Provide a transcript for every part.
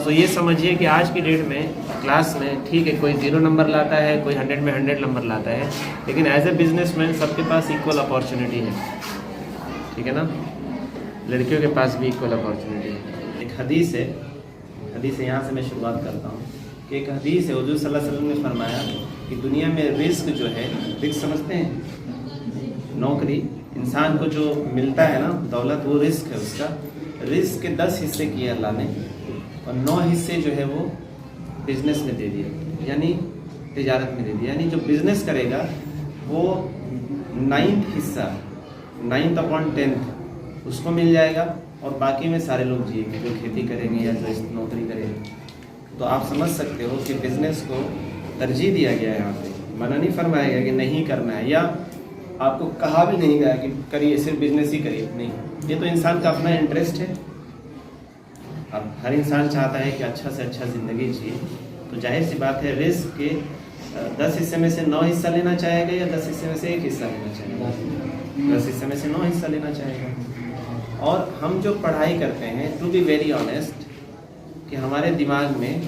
तो ये समझिए कि आज की डेट में क्लास में ठीक है कोई 0 नंबर लाता है, कोई 100 में 100 नंबर लाता है, लेकिन एज ए बिजनेसमैन सबके पास इक्वल अपॉर्चुनिटी है, ठीक है ना। लड़कियों के पास भी इक्वल अपॉर्चुनिटी है। एक हदीस है यहाँ से मैं शुरुआत करता हूँ कि एक हदीस है, हुज़ूर सल्लल्लाहु अलैहि वसल्लम ने फरमाया कि दुनिया में रिस्क जो है, रिस्क समझते हैं, नौकरी इंसान को जो मिलता है ना दौलत, वो रिस्क है उसका। रिस्क के 10 हिस्से किए अल्लाह ने और 9 हिस्से जो है वो बिजनेस में दे दिए, यानी तिजारत में दे दिया। यानी जो बिजनेस करेगा वो 9th हिस्सा 9th अपॉन 10th उसको मिल जाएगा और बाकी में सारे लोग जिएंगे जो खेती करेंगे या जो नौकरी करेंगे। तो आप समझ सकते हो कि बिजनेस को तरजीह दिया गया है। यहाँ पे मना नहीं फरमाया गया कि नहीं करना है, या आपको कहा भी नहीं गया कि करिए सिर्फ बिजनेस ही करिए, नहीं। ये तो इंसान का अपना इंटरेस्ट है। अब हर इंसान चाहता है कि अच्छा से अच्छा ज़िंदगी जिए, तो जाहिर सी बात है रिस्क के 10 हिस्से में से 9 हिस्सा लेना चाहेगा या 10 हिस्से में से 1 हिस्सा लेना चाहेगा? 10 हिस्से में से 9 हिस्सा लेना चाहेगा। और हम जो पढ़ाई करते हैं, टू बी वेरी ऑनेस्ट, कि हमारे दिमाग में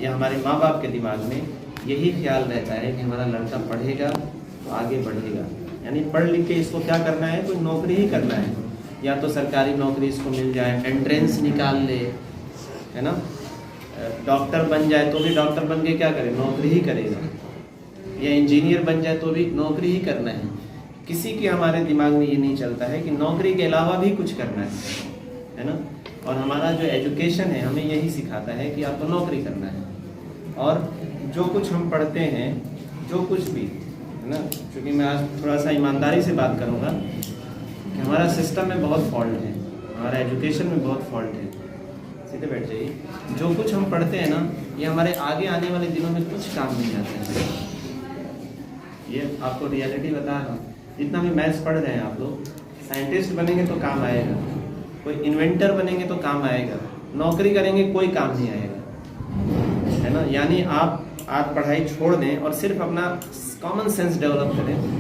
या हमारे माँ बाप के दिमाग में यही ख्याल रहता है कि हमारा लड़का पढ़ेगा तो आगे बढ़ेगा, यानी पढ़ लिख के इसको क्या करना है, कोई नौकरी ही करना है, या तो सरकारी नौकरी इसको मिल जाए, एंट्रेंस निकाल ले, है ना। डॉक्टर बन जाए तो भी डॉक्टर बन के क्या करे, नौकरी ही करेगा, या इंजीनियर बन जाए तो भी नौकरी ही करना है। किसी के हमारे दिमाग में ये नहीं चलता है कि नौकरी के अलावा भी कुछ करना है ना। और हमारा जो एजुकेशन है हमें यही सिखाता है कि आपको नौकरी करना है। और जो कुछ हम पढ़ते हैं, जो कुछ भी, है ना, क्योंकि मैं आज थोड़ा सा ईमानदारी से बात करूँगा कि हमारा सिस्टम में बहुत फॉल्ट है, हमारा एजुकेशन में बहुत फॉल्ट है। सीधे बैठ जाइए। जो कुछ हम पढ़ते हैं ना, ये हमारे आगे आने वाले दिनों में कुछ काम नहीं आता है। ये आपको रियलिटी बता रहा हूँ। जितना भी मैथ्स पढ़ रहे हैं आप लोग, साइंटिस्ट बनेंगे तो काम आएगा, कोई इन्वेंटर बनेंगे तो काम आएगा, नौकरी करेंगे कोई काम नहीं आएगा, है ना। यानी आप पढ़ाई छोड़ दें और सिर्फ अपना कॉमन सेंस डेवलप करें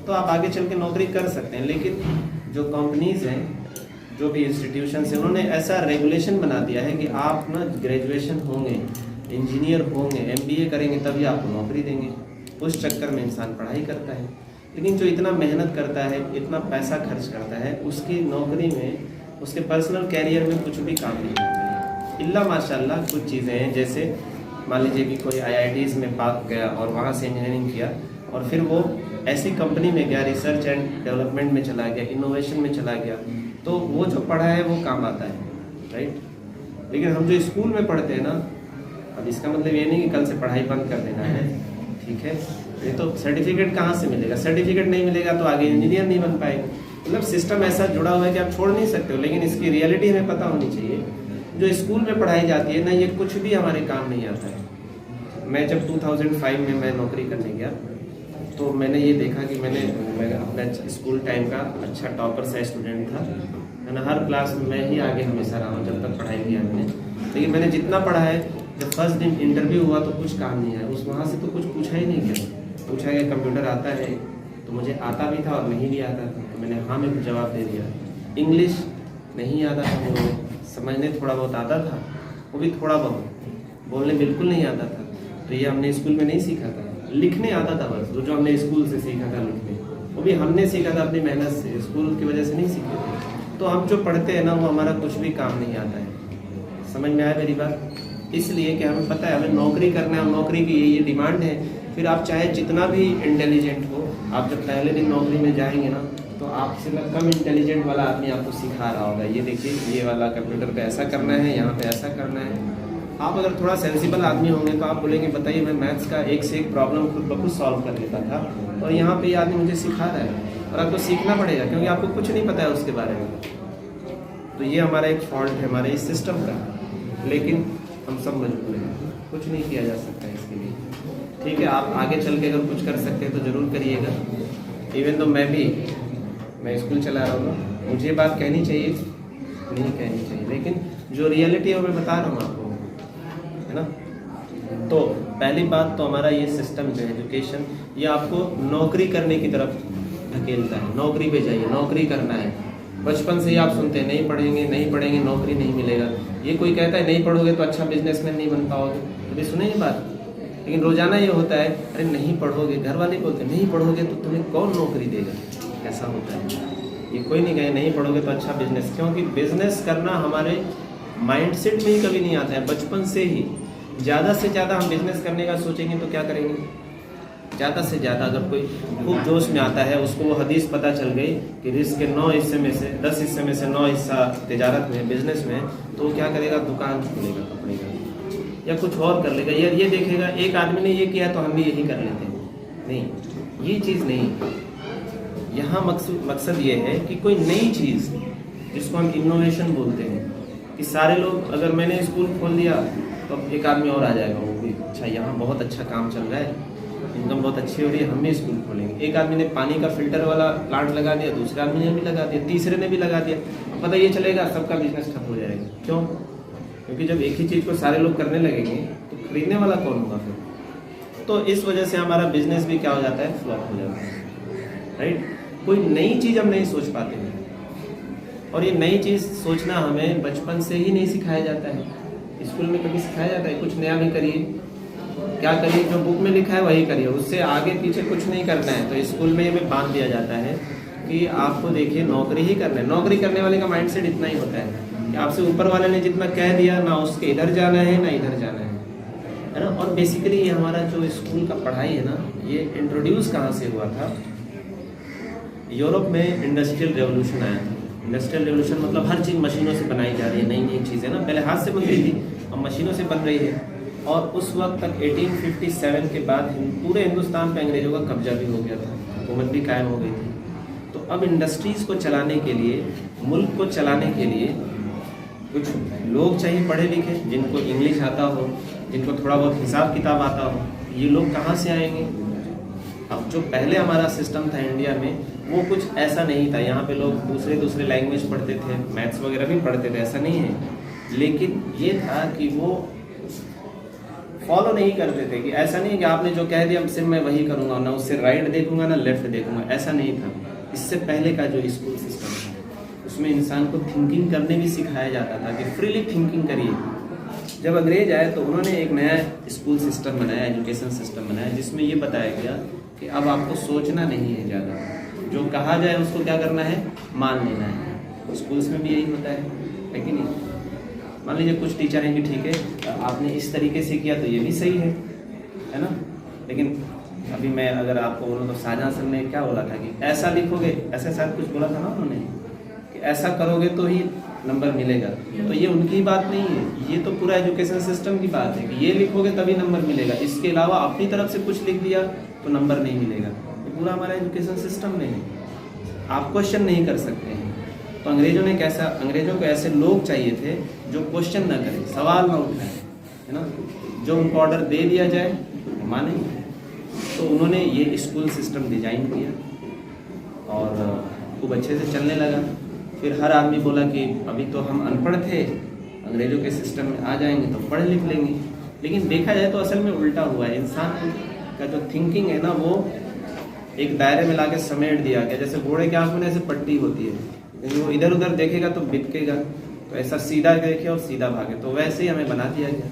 तो आप आगे चल के नौकरी कर सकते हैं। लेकिन जो कंपनीज हैं, जो भी इंस्टीट्यूशन हैं, उन्होंने ऐसा रेगुलेशन बना दिया है कि आप ना ग्रेजुएशन होंगे, इंजीनियर होंगे, MBA करेंगे तभी आपको नौकरी देंगे। उस चक्कर में इंसान पढ़ाई करता है, लेकिन जो इतना मेहनत करता है, इतना पैसा खर्च करता है, उसकी नौकरी में, उसके पर्सनल कैरियर में कुछ भी काम नहीं होता है। इल्ला माशाल्लाह कुछ चीज़ें हैं, जैसे मान लीजिए कि कोई IITs में पास गया और वहाँ से इंजीनियरिंग किया और फिर वो ऐसी कंपनी में गया, रिसर्च एंड डेवलपमेंट में चला गया, इनोवेशन में चला गया, तो वो जो पढ़ा है वो काम आता है, राइट। लेकिन हम जो स्कूल में पढ़ते हैं ना, अब इसका मतलब ये नहीं कि कल से पढ़ाई बंद कर देना है, ठीक है। ये तो सर्टिफिकेट कहाँ से मिलेगा, सर्टिफिकेट नहीं मिलेगा तो आगे इंजीनियर नहीं बन पाएगा। मतलब सिस्टम ऐसा जुड़ा हुआ है कि आप छोड़ नहीं सकते हो, लेकिन इसकी रियलिटी हमें पता होनी चाहिए। जो स्कूल में पढ़ाई जाती है ना, ये कुछ भी हमारे काम नहीं आता है। मैं जब 2005 में मैं नौकरी करने गया तो मैंने ये देखा कि मैं अपना स्कूल टाइम का अच्छा टॉपर सा स्टूडेंट था, है ना। हर क्लास में मैं ही आगे हमेशा रहा हूँ जब तक पढ़ाई किया मैंने। लेकिन मैंने जितना पढ़ा है, जब फर्स्ट दिन इंटरव्यू हुआ तो कुछ काम नहीं आया, वहाँ से तो कुछ पूछा ही नहीं गया। पूछा गया कंप्यूटर आता है, तो मुझे आता भी था और नहीं भी आता था, तो मैंने हाँ में जवाब दे दिया। इंग्लिश नहीं आता था, मुझे समझने थोड़ा बहुत आता था, वो भी थोड़ा बहुत, बोलने बिल्कुल नहीं आता था। तो ये हमने स्कूल में नहीं सीखा था। लिखने आता था बस, जो हमने स्कूल से सीखा था लिखने, वो भी हमने सीखा था अपनी मेहनत से, स्कूल की वजह से नहीं सीखे थे। तो हम जो पढ़ते हैं ना, वो हमारा कुछ भी काम नहीं आता है। समझ में आया मेरी बात? इसलिए कि हमें पता है हमें नौकरी करना है, नौकरी की ये डिमांड है। फिर आप चाहे जितना भी इंटेलिजेंट हो, आप जब पहले दिन नौकरी में जाएंगे ना, तो आपसे कम इंटेलिजेंट वाला आदमी आपको सिखा रहा होगा, ये देखिए ये वाला कंप्यूटर पे ऐसा करना है, यहाँ पे ऐसा करना है। आप अगर थोड़ा सेंसिबल आदमी होंगे तो आप बोलेंगे बताइए मैं मैथ्स का एक से एक प्रॉब्लम खुद ब खुद सॉल्व कर लेता था, और यहाँ पे ये आदमी मुझे सिखा रहा है। और आपको सीखना पड़ेगा क्योंकि आपको कुछ नहीं पता है उसके बारे में। तो ये हमारा एक फॉल्ट है हमारे इस सिस्टम का, लेकिन हम सब मजबूर हैं, कुछ नहीं किया जा सकता है इसके लिए। ठीक है, आप आगे चल के अगर कुछ कर सकते हैं तो ज़रूर करिएगा। इवन तो मैं स्कूल चला रहा हूँ, मुझे बात कहनी चाहिए नहीं कहनी चाहिए, लेकिन जो रियलिटी है वो मैं बता रहा हूँ आपको, है ना। तो पहली बात तो हमारा ये सिस्टम जो है एजुकेशन, ये आपको नौकरी करने की तरफ धकेलता है। नौकरी पे जाइए, नौकरी करना है, बचपन से ही आप सुनते हैं नहीं पढ़ेंगे नहीं पढ़ेंगे नौकरी नहीं मिलेगा। ये कोई कहता है नहीं पढ़ोगे तो अच्छा बिजनेसमैन नहीं बन पाओगे, कभी सुने ये बात? लेकिन रोजाना ये होता है, अरे नहीं पढ़ोगे, घर वाले बोलते हैं नहीं पढ़ोगे तो तुम्हें कौन नौकरी देगा, ऐसा होता है। ये कोई नहीं कहे नहीं पढ़ोगे तो अच्छा बिजनेस, क्योंकि बिजनेस करना हमारे माइंडसेट में ही कभी नहीं आता है, बचपन से ही। ज़्यादा से ज़्यादा हम बिजनेस करने का सोचेंगे तो क्या करेंगे, ज़्यादा से ज़्यादा अगर कोई खूब जोश में आता है, उसको वो हदीस पता चल गई कि रिस्क के 9 हिस्से में से 10 हिस्से में से 9 हिस्सा तिजारत में, बिजनेस में, तो वो क्या करेगा, दुकान खोलेगा कपड़े का या कुछ और कर लेगा। यार ये देखेगा एक आदमी ने ये किया तो हम भी यही कर लेते हैं, नहीं, ये चीज़ नहीं। यहाँ मकसद ये है कि कोई नई चीज़ जिसको हम इनोवेशन बोलते हैं, कि सारे लोग, अगर मैंने स्कूल खोल दिया तो एक आदमी और आ जाएगा, वो भी अच्छा यहाँ बहुत अच्छा काम चल रहा है, इनकम बहुत अच्छी हो रही है, हम भी स्कूल खोलेंगे। एक आदमी ने पानी का फिल्टर वाला प्लांट लगा दिया, दूसरे आदमी ने भी लगा दिया, तीसरे ने भी लगा दिया, पता ये चलेगा सबका बिजनेस ठप हो जाएगा। क्यों? क्योंकि जब एक ही चीज़ को सारे लोग करने लगेंगे तो खरीदने वाला कौन होगा फिर? तो इस वजह से हमारा बिजनेस भी क्या हो जाता है, फ्लॉप हो जाता है, राइट। कोई नई चीज़ हम नहीं सोच पाते हैं, और ये नई चीज़ सोचना हमें बचपन से ही नहीं सिखाया जाता है। स्कूल में कभी सिखाया जाता है कुछ नया भी करिए, क्या करिए, जो बुक में लिखा है वही करिए, उससे आगे पीछे कुछ नहीं करना है। तो स्कूल में ये बांध दिया जाता है कि आपको देखिए नौकरी ही करना है। नौकरी करने वाले का माइंडसेट इतना ही होता है कि आपसे ऊपर वाले ने जितना कह दिया, ना उसके इधर जाना है ना इधर जाना है ना। और बेसिकली ये हमारा जो स्कूल का पढ़ाई है ना, ये इंट्रोड्यूस कहाँ से हुआ था? यूरोप में इंडस्ट्रियल रेवोल्यूशन आया था। इंडस्ट्रियल रेवोल्यूशन मतलब हर चीज़ मशीनों से बनाई जा रही है, नई नई चीज़ें ना, पहले हाथ से बन रही थी अब मशीनों से बन रही है। और उस वक्त तक 1857 के बाद पूरे हिंदुस्तान पे अंग्रेजों का कब्जा भी हो गया था, हुकूमत भी कायम हो गई थी। तो अब इंडस्ट्रीज़ को चलाने के लिए, मुल्क को चलाने के लिए कुछ लोग चाहिए पढ़े लिखे, जिनको इंग्लिश आता हो, जिनको थोड़ा बहुत हिसाब किताब आता हो। ये लोग कहाँ से आएंगे? अब जो पहले हमारा सिस्टम था इंडिया में, वो कुछ ऐसा नहीं था। यहाँ पे लोग दूसरे लैंग्वेज पढ़ते थे, मैथ्स वगैरह भी पढ़ते थे, ऐसा नहीं है। लेकिन ये था कि वो फॉलो नहीं करते थे, कि ऐसा नहीं कि आपने जो कह दिया सिर्फ मैं वही करूँगा, ना उससे राइट देखूंगा ना लेफ्ट देखूंगा, ऐसा नहीं था। इससे पहले का जो स्कूल सिस्टम था उसमें इंसान को थिंकिंग करने भी सिखाया जाता था कि फ्रीली थिंकिंग करिए। जब अंग्रेज आए तो उन्होंने एक नया स्कूल सिस्टम बनाया, एजुकेशन सिस्टम बनाया, जिसमें ये बताया गया कि अब आपको सोचना नहीं है ज़्यादा, जो कहा जाए उसको क्या करना है, मान लेना है। स्कूल्स में भी यही होता है कि नहीं? मान लीजिए कुछ टीचर हैं कि ठीक है आपने इस तरीके से किया तो ये भी सही है ना। लेकिन अभी मैं अगर आपको बोलूँ तो शाहजहां सर ने क्या बोला था कि ऐसा लिखोगे, ऐसा शायद कुछ बोला था ना उन्होंने, कि ऐसा करोगे तो ही नंबर मिलेगा। तो ये उनकी बात नहीं है, ये तो पूरा एजुकेशन सिस्टम की बात है कि ये लिखोगे तभी नंबर मिलेगा, इसके अलावा अपनी तरफ से कुछ लिख दिया तो नंबर नहीं मिलेगा। ये पूरा हमारा एजुकेशन सिस्टम में है, आप क्वेश्चन नहीं कर सकते हैं। तो अंग्रेजों को ऐसे लोग चाहिए थे जो क्वेश्चन ना करें, सवाल ना उठाएं, है ना, जो उनको ऑर्डर दे दिया जाए वो मानेंगे। तो उन्होंने ये स्कूल सिस्टम डिजाइन किया और खूब अच्छे से चलने लगा। फिर हर आदमी बोला कि अभी तो हम अनपढ़ थे, अंग्रेजों के सिस्टम में आ जाएंगे तो पढ़ लिख लेंगे। लेकिन देखा जाए तो असल में उल्टा हुआ है। इंसान का जो थिंकिंग है ना, वो एक दायरे में लाके समेट दिया गया। जैसे घोड़े के आँख में ऐसे पट्टी होती है, वो इधर उधर देखेगा तो बिटकेगा, तो ऐसा सीधा देखे और सीधा भागे, तो वैसे ही हमें बना दिया गया।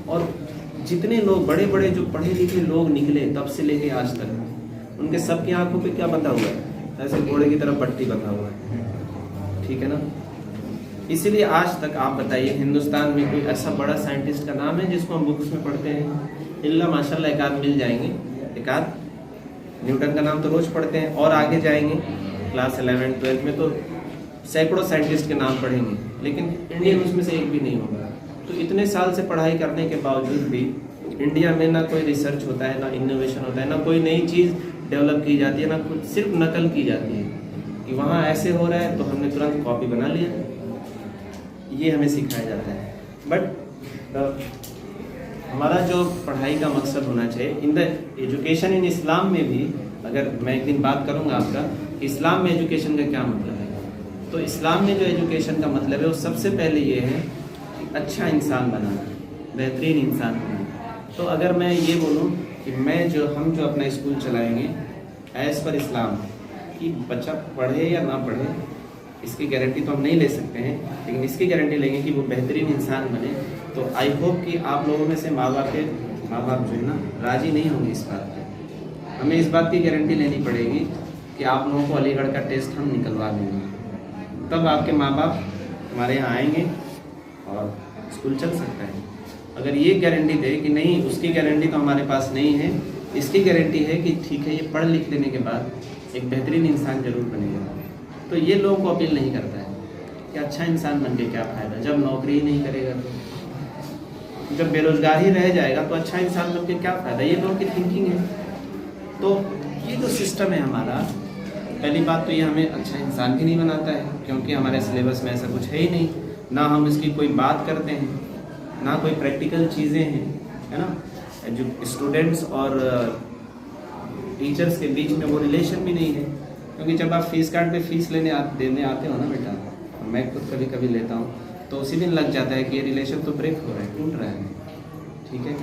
और जितने लोग बड़े बड़े जो पढ़े लिखे लोग निकले तब से लेके आज तक, उनके सबकी आंखों पे क्या बंधा हुआ है, ऐसे घोड़े की तरफ पट्टी बंधा हुआ है, ठीक है ना। इसीलिए आज तक आप बताइए हिंदुस्तान में कोई ऐसा बड़ा साइंटिस्ट का नाम है जिसको हम बुक्स में पढ़ते हैं? इल्ला माशाल्लाह एक आध मिल जाएंगे, एक आध। न्यूटन का नाम तो रोज पढ़ते हैं, और आगे जाएंगे क्लास 11th 12th में तो सैकड़ों साइंटिस्ट के नाम पढ़ेंगे, लेकिन इंडियन उसमें से एक भी नहीं होगा। तो इतने साल से पढ़ाई करने के बावजूद भी इंडिया में ना कोई रिसर्च होता है, ना इनोवेशन होता है, ना कोई नई चीज़ डेवलप की जाती है, ना कुछ, सिर्फ नकल की जाती है कि वहाँ ऐसे हो रहा है तो हमने तुरंत कॉपी बना लिया। ये हमें सिखाया जाता है। बट हमारा जो पढ़ाई का मकसद होना चाहिए इन द एजुकेशन इन इस्लाम में भी, अगर मैं एक दिन बात करूँगा आपका कि इस्लाम में एजुकेशन का क्या मतलब है, तो इस्लाम में जो एजुकेशन का मतलब है वो सबसे पहले ये है कि अच्छा इंसान बनाना, बेहतरीन इंसान बनाना। तो अगर मैं ये बोलूँ कि हम जो अपना स्कूल चलाएंगे एज़ पर इस्लाम, कि बच्चा पढ़े या ना पढ़े, इसकी गारंटी तो हम नहीं ले सकते हैं, लेकिन इसकी गारंटी लेंगे कि वो बेहतरीन इंसान बने। तो आई होप कि आप लोगों में से माँ बाप जो है ना राज़ी नहीं होंगे इस बात पर। हमें इस बात की गारंटी लेनी पड़ेगी कि आप लोगों को अलीगढ़ का टेस्ट हम निकलवा देंगे, तब आपके माँ बाप हमारे यहाँ आएंगे और स्कूल चल सकता है। अगर ये गारंटी दे कि नहीं, उसकी गारंटी तो हमारे पास नहीं है, इसकी गारंटी है कि ठीक है ये पढ़ लिख लेने के बाद एक बेहतरीन इंसान जरूर बनेगा, तो ये लोगों को अपील नहीं करता है कि अच्छा इंसान बन के क्या फ़ायदा, जब नौकरी ही नहीं करेगा तो, जब बेरोजगार ही रह जाएगा तो अच्छा इंसान बन के क्या फ़ायदा, ये लोगों की थिंकिंग है। तो ये जो सिस्टम है हमारा, पहली बात तो ये हमें अच्छा इंसान भी नहीं बनाता है, क्योंकि हमारे सिलेबस में ऐसा कुछ है ही नहीं, ना हम इसकी कोई बात करते हैं, ना कोई प्रैक्टिकल चीज़ें हैं, है ना। जो स्टूडेंट्स और टीचर्स के बीच में वो रिलेशन भी नहीं है, क्योंकि जब आप फीस कार्ड पे फीस देने आते हो ना बेटा, मैं खुद कभी कभी लेता हूँ, तो उसी दिन लग जाता है कि ये रिलेशन तो ब्रेक हो रहा है, टूट रहा है। ठीक है,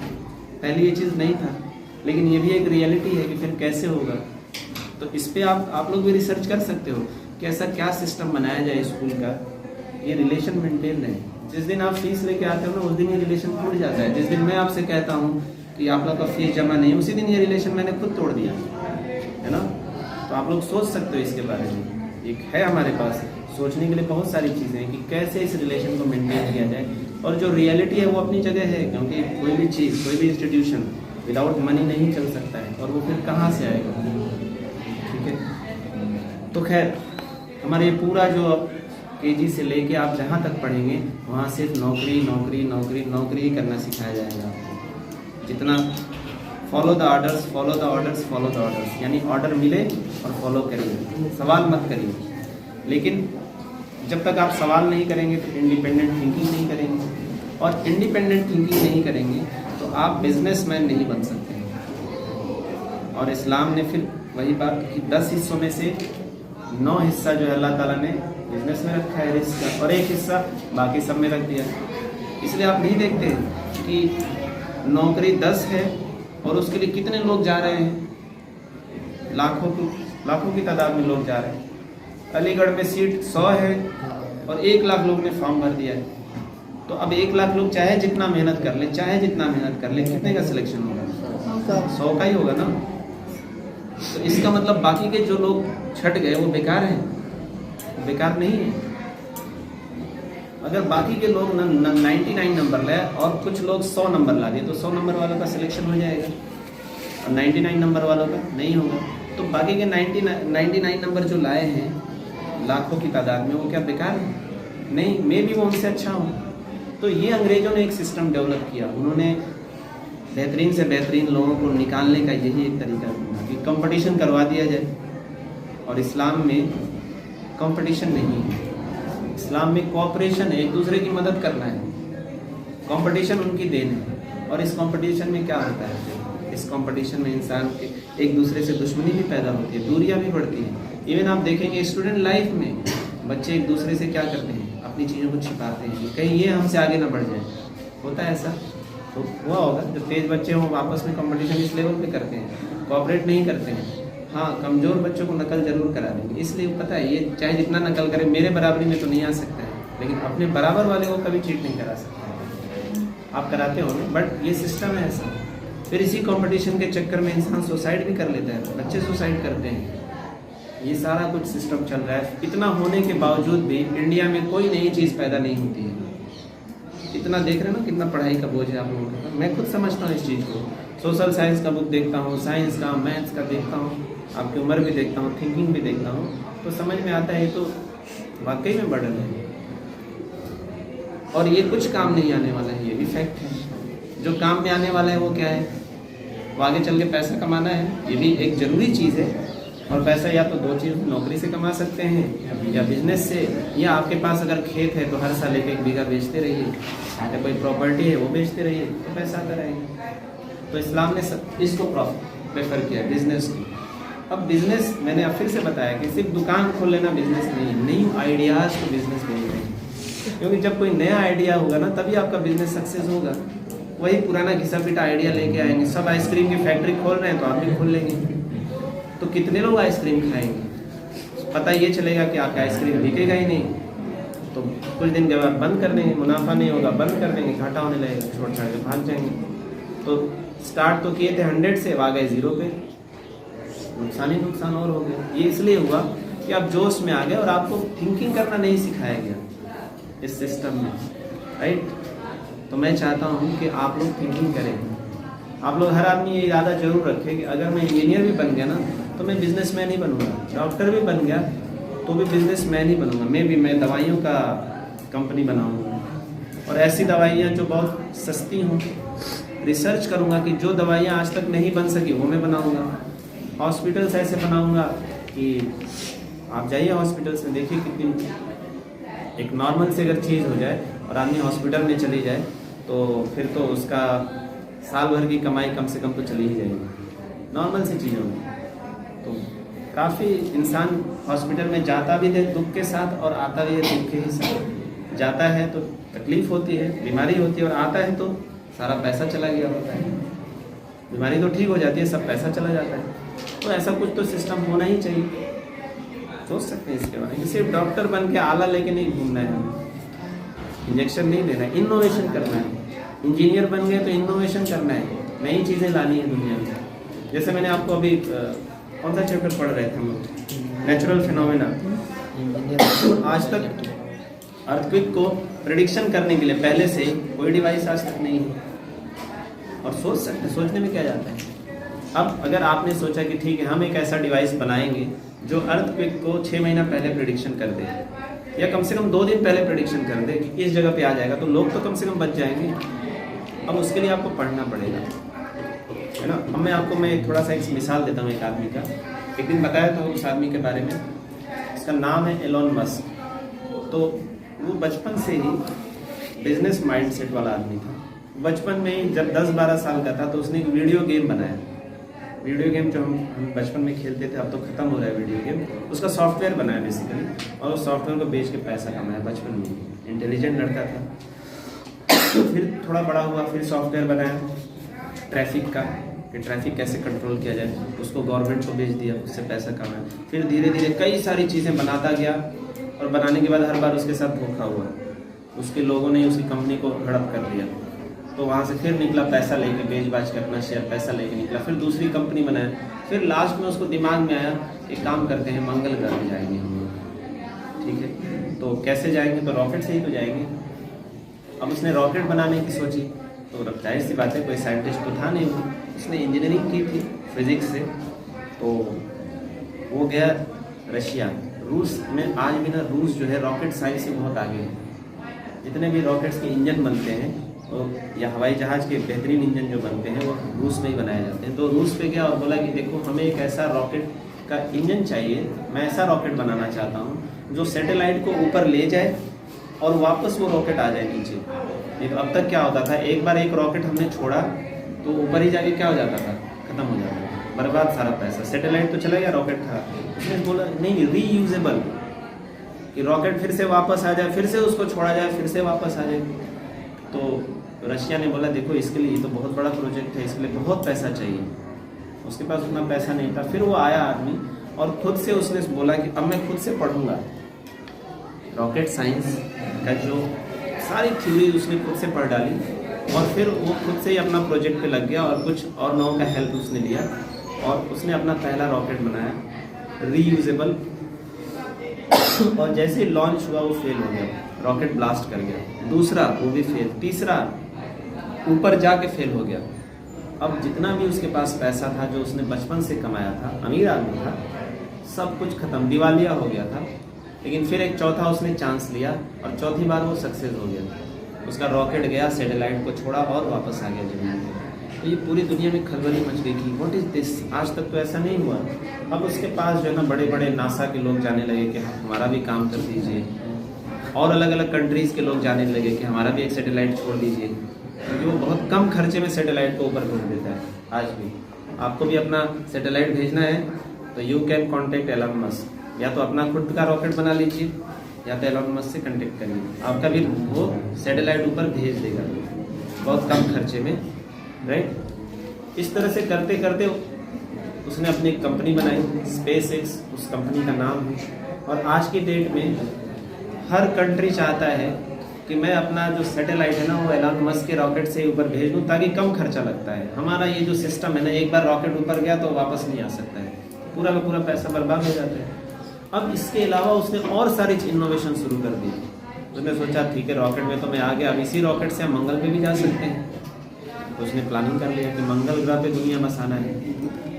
पहले ये चीज़ नहीं था, लेकिन ये भी एक रियलिटी है कि फिर कैसे होगा। तो इस पर आप लोग भी रिसर्च कर सकते हो कि ऐसा क्या सिस्टम बनाया जाए स्कूल का, ये रिलेशन मेंटेन रहे। जिस दिन आप फीस लेके आते हो ना, उस दिन ये रिलेशन टूट जाता है। जिस दिन मैं आपसे कहता हूँ कि आप लोग का फीस जमा नहीं, उसी दिन ये रिलेशन मैंने खुद तोड़ दिया, है ना। तो आप लोग सोच सकते हो इसके बारे में, एक है हमारे पास सोचने के लिए बहुत सारी चीज़ें हैं कि कैसे इस रिलेशन को मेंटेन किया जाए। और जो रियलिटी है वो अपनी जगह है, क्योंकि कोई भी चीज़, कोई भी इंस्टीट्यूशन विदाउट मनी नहीं चल सकता है, और वो फिर कहाँ से आएगा। ठीक है, तो खैर हमारे पूरा जो केजी से लेके आप जहाँ तक पढ़ेंगे वहाँ सिर्फ नौकरी नौकरी नौकरी नौकरी ही करना सिखाया जाएगा आपको। जितना follow the orders, follow the orders, follow the orders, यानी ऑर्डर मिले और फॉलो करिए, सवाल मत करिए। लेकिन जब तक आप सवाल नहीं करेंगे तो इंडिपेंडेंट थिंकिंग नहीं करेंगे, और इंडिपेंडेंट थिंकिंग नहीं करेंगे तो आप बिजनेसमैन नहीं बन सकते। और इस्लाम ने फिर वही बात कि 10 हिस्सों में से 9 हिस्सा जो है अल्लाह ताला ने बिजनेस में रखा है रिस्क का, और 1 हिस्सा बाकी सब में रख दिया। इसलिए आप नहीं देखते कि नौकरी 10 है और उसके लिए कितने लोग जा रहे हैं, लाखों की तादाद में लोग जा रहे हैं। अलीगढ़ में सीट 100 है और 1 लाख लोग ने फॉर्म भर दिया है। तो अब 1 लाख लोग चाहे जितना मेहनत कर ले, कितने का सिलेक्शन होगा? 100 का ही होगा ना। तो इसका मतलब बाकी के जो लोग छट गए वो बेकार हैं? बेकार नहीं है। अगर बाकी के लोग 99 नंबर लाए और कुछ लोग 100 नंबर ला दिए, तो 100 नंबर वालों का सिलेक्शन हो जाएगा और 99 नंबर वालों का नहीं होगा। तो बाकी के 99 नंबर जो लाए हैं लाखों की तादाद में, वो क्या बेकार है? नहीं, मैं भी वो उनसे अच्छा हूँ। तो ये अंग्रेज़ों ने एक सिस्टम डेवलप किया, उन्होंने बेहतरीन से बेहतरीन लोगों को निकालने का यही एक तरीका था कि कंपटीशन करवा दिया जाए। और इस्लाम में कंपटीशन नहीं है, इस्लाम में कोऑपरेशन है, एक दूसरे की मदद करना है। कंपटीशन उनकी देन है, और इस कंपटीशन में क्या होता है? इस कंपटीशन में इंसान के एक दूसरे से दुश्मनी भी पैदा होती है, दूरियां भी बढ़ती हैं। इवन आप देखेंगे स्टूडेंट लाइफ में बच्चे एक दूसरे से क्या करते हैं, अपनी चीज़ों को छिपाते हैं, कहीं ये हमसे आगे ना बढ़ जाए। होता है ऐसा? तो हुआ होगा, जो तेज बच्चे हों आपस में कंपटीशन इस लेवल पे करते हैं, कोऑपरेट नहीं करते हैं। हाँ, कमज़ोर बच्चों को नकल जरूर करा देंगे, इसलिए पता है ये चाहे जितना नकल करे, मेरे बराबरी में तो नहीं आ सकता है, लेकिन अपने बराबर वाले को कभी चीट नहीं करा सकता। आप कराते होंगे, बट ये सिस्टम है ऐसा। फिर इसी कंपटीशन के चक्कर में इंसान सुसाइड भी कर लेता है, बच्चे सुसाइड करते हैं। ये सारा कुछ सिस्टम चल रहा है। इतना होने के बावजूद भी इंडिया में कोई नई चीज़ पैदा नहीं होती है। इतना देख रहे हो ना कितना पढ़ाई का बोझ है आप लोगों का। मैं खुद समझता हूँ इस चीज़ को, सोशल साइंस का बुक देखता हूँ, साइंस का, मैथ्स का देखता हूँ, आपकी उम्र भी देखता हूँ, थिंकिंग भी देखता हूँ, तो समझ में आता है ये तो वाकई में बर्डन है। और ये कुछ काम नहीं आने वाला है, ये भी फैक्ट है। जो काम में आने वाला है वो क्या है? वो आगे चल के पैसा कमाना है, ये भी एक ज़रूरी चीज़ है। और पैसा या तो 2 चीज़, नौकरी से कमा सकते हैं या बिजनेस से, या आपके पास अगर खेत है तो हर साल 1-1 बीघा बेचते रहिए, या कोई प्रॉपर्टी है वो बेचते रहिए, तो पैसा आता रहेगा। तो इस्लाम ने इसको प्रेफर किया, बिजनेस की। अब बिजनेस मैंने अब फिर से बताया कि सिर्फ दुकान खोल लेना बिजनेस नहीं, न्यू आइडियाज़ को बिजनेस बोलते हैं। क्योंकि जब कोई नया आइडिया होगा ना, तभी आपका बिजनेस सक्सेस होगा। वही पुराना घिसा पिटा आइडिया लेके आएंगे, सब आइसक्रीम की फैक्ट्री खोल रहे हैं तो आप भी खोल लेंगे, तो कितने लोग आइसक्रीम खाएंगे? पता ये चलेगा कि आपका आइसक्रीम बिकेगा ही नहीं, तो कुछ दिन के बाद बंद कर देंगे, मुनाफा नहीं होगा, बंद कर देंगे, घाटा होने लगेगा, छोड़ छाड़ के भाग जाएंगे। तो स्टार्ट तो किए थे 100 से, अब आ गए 0 पे, नुकसान ही नुकसान और हो गया। ये इसलिए हुआ कि आप जोश में आ गए और आपको थिंकिंग करना नहीं सिखाया गया इस सिस्टम में, राइट। तो मैं चाहता हूँ कि आप लोग थिंकिंग करें, आप लोग हर आदमी ये इरादा जरूर रखें कि अगर मैं इंजीनियर भी बन गया ना तो मैं बिजनेसमैन ही बनूंगा, डॉक्टर भी बन गया तो भी बिजनेसमैन ही बनूंगा, मैं दवाइयों का कंपनी बनाऊंगा, और ऐसी दवाइयाँ जो बहुत सस्ती हों, रिसर्च करूंगा कि जो दवाइयाँ आज तक नहीं बन सकी वो मैं बनाऊंगा, हॉस्पिटल्स ऐसे बनाऊंगा कि आप जाइए हॉस्पिटल्स में देखिए कितनी एक नॉर्मल से अगर चीज़ हो जाए और आदमी हॉस्पिटल में चली जाए तो फिर तो उसका साल भर की कमाई कम से कम तो चली ही जाएगी नॉर्मल सी चीज़ों में। तो काफ़ी इंसान हॉस्पिटल में जाता भी है दुख के साथ और आता भी है दुख के ही साथ। जाता है तो तकलीफ होती है, बीमारी होती है, और आता है तो सारा पैसा चला गया होता है। बीमारी तो ठीक हो जाती है, सब पैसा चला जाता है। तो ऐसा कुछ तो सिस्टम होना ही चाहिए। सोच सकते हैं इसके बारे में। सिर्फ डॉक्टर बन के आला लेके नहीं घूमना है हमें, इंजेक्शन नहीं देना है, इनोवेशन करना है। इंजीनियर बन गए तो इनोवेशन करना है, नई चीज़ें लानी है दुनिया में। जैसे मैंने आपको अभी कौन सा चैप्टर पढ़ रहे थे हम लोग, नेचुरल फिनोमेना। आज तक अर्थक्वेक को प्रेडिक्शन करने के लिए पहले से कोई डिवाइस आज तक नहीं है, और सोच सकते, सोचने में क्या जाता है। अब अगर आपने सोचा कि ठीक है हम एक ऐसा डिवाइस बनाएंगे जो अर्थक्वेक को 6 महीना पहले प्रेडिक्शन कर दे, या कम से कम 2 दिन पहले प्रेडिक्शन कर दे कि इस जगह पे आ जाएगा, तो लोग तो कम से कम बच जाएंगे। अब उसके लिए आपको पढ़ना पड़ेगा, है ना। अब मैं थोड़ा सा एक मिसाल देता हूँ एक आदमी का। एक दिन बताया था उस आदमी के बारे में, इसका नाम है एलोन मस्क। तो वो बचपन से ही बिजनेस माइंडसेट वाला आदमी था। बचपन में ही जब 10-12 साल का था तो उसने एक वीडियो गेम बनाया। वीडियो गेम जो हम बचपन में खेलते थे, अब तो खत्म हो रहा है वीडियो गेम। उसका सॉफ्टवेयर बनाया बेसिकली, और उस सॉफ्टवेयर को बेच के पैसा कमाया बचपन में। इंटेलिजेंट लड़का था। तो फिर थोड़ा बड़ा हुआ, फिर सॉफ्टवेयर बनाया ट्रैफिक का, कि ट्रैफिक कैसे कंट्रोल किया जाए, उसको गवर्नमेंट को बेच दिया, उससे पैसा कमाया। फिर धीरे धीरे कई सारी चीज़ें बनाता गया, और बनाने के बाद हर बार उसके साथ धोखा हुआ। उसके लोगों ने उसकी कंपनी को हड़प कर दिया, तो वहाँ से फिर निकला पैसा लेके, बेच बाच के अपना शेयर पैसा लेके निकला। फिर दूसरी कंपनी बनाया। फिर लास्ट में उसको दिमाग में आया एक काम करते हैं, मंगल ग्रह में जाएंगे हम लोग, ठीक है। तो कैसे जाएंगे, तो रॉकेट से ही तो जाएंगे। अब उसने रॉकेट बनाने की सोची, तो जाहिर सी बात है कोई साइंटिस्ट तो था नहीं, उसने इंजीनियरिंग की थी फिजिक्स से। तो वो गया रशिया, रूस में। आज भी ना रूस जो है रॉकेट साइंस से बहुत आगे है। जितने भी रॉकेट्स के इंजन बनते हैं या हवाई जहाज़ के बेहतरीन इंजन जो बनते हैं वो रूस में ही बनाए जाते हैं। तो रूस पे गया और बोला कि देखो हमें एक ऐसा रॉकेट का इंजन चाहिए, मैं ऐसा रॉकेट बनाना चाहता हूँ जो सैटेलाइट को ऊपर ले जाए और वापस वो रॉकेट आ जाए नीचे। नहीं तो अब तक क्या होता था, एक बार एक रॉकेट हमने छोड़ा तो ऊपर ही जाके क्या हो जाता था, खत्म हो जाता था, बर्बाद सारा पैसा। सैटेलाइट तो चला गया, रॉकेट था। उसने बोला नहीं, रीयूजेबल, कि रॉकेट फिर से वापस आ जाए, फिर से उसको छोड़ा जाए, फिर से वापस आ जाए। तो रशिया ने बोला देखो इसके लिए तो बहुत बड़ा प्रोजेक्ट है, इसके लिए बहुत पैसा चाहिए। उसके पास उतना पैसा नहीं था। फिर वो आया आदमी और खुद से उसने बोला कि अब मैं खुद से पढ़ूंगा रॉकेट साइंस का, जो सारी थ्योरी उसने खुद से पढ़ डाली, और फिर वो खुद से ही अपना प्रोजेक्ट पे लग गया और कुछ और लोगों का हेल्प उसने लिया, और उसने अपना पहला रॉकेट बनाया रीयूजेबल। और जैसे लॉन्च हुआ वो फेल हो गया, रॉकेट ब्लास्ट कर गया। दूसरा वो भी फेल, तीसरा ऊपर जाके फेल हो गया। अब जितना भी उसके पास पैसा था जो उसने बचपन से कमाया था, अमीर आदमी था, सब कुछ खत्म, दिवालिया हो गया था। लेकिन फिर एक चौथा उसने चांस लिया और चौथी बार वो सक्सेस हो गया। उसका रॉकेट गया, सैटेलाइट को छोड़ा और वापस आ गया जमीन पे। तो ये पूरी दुनिया में खलबली मच गई कि व्हाट इज दिस, आज तक तो ऐसा नहीं हुआ। अब उसके पास जो है ना बड़े बड़े नासा के लोग जाने लगे कि हमारा भी काम कर दीजिए, और अलग अलग कंट्रीज़ के लोग जाने लगे कि हमारा भी एक सैटेलाइट छोड़ दीजिए, क्योंकि वो बहुत कम खर्चे में सैटेलाइट को ऊपर भेज देता है। आज भी आपको भी अपना सैटेलाइट भेजना है तो you can contact Elon Musk, या तो अपना खुद का रॉकेट बना लीजिए या तो एलन मस्क से कॉन्टेक्ट करिए, आपका भी वो सैटेलाइट ऊपर भेज देगा बहुत कम खर्चे में, राइट। इस तरह से करते करते उसने अपनी एक कंपनी बनाई SpaceX, उस कंपनी का नाम है। और आज की डेट में हर कंट्री चाहता है कि मैं अपना जो सैटेलाइट है ना वो एलन मस्क के रॉकेट से ऊपर भेज दूँ ताकि कम खर्चा लगता है। हमारा ये जो सिस्टम है ना, एक बार रॉकेट ऊपर गया तो वापस नहीं आ सकता है, पूरा का पूरा पैसा बर्बाद हो जाता है। अब इसके अलावा उसने और सारी इनोवेशन शुरू कर दी। उसने सोचा ठीक है रॉकेट में तो मैं आ गया, अब इसी रॉकेट से हम मंगल पे भी जा सकते हैं। तो उसने प्लानिंग कर लिया कि मंगल ग्रह पे दुनिया बसाना है।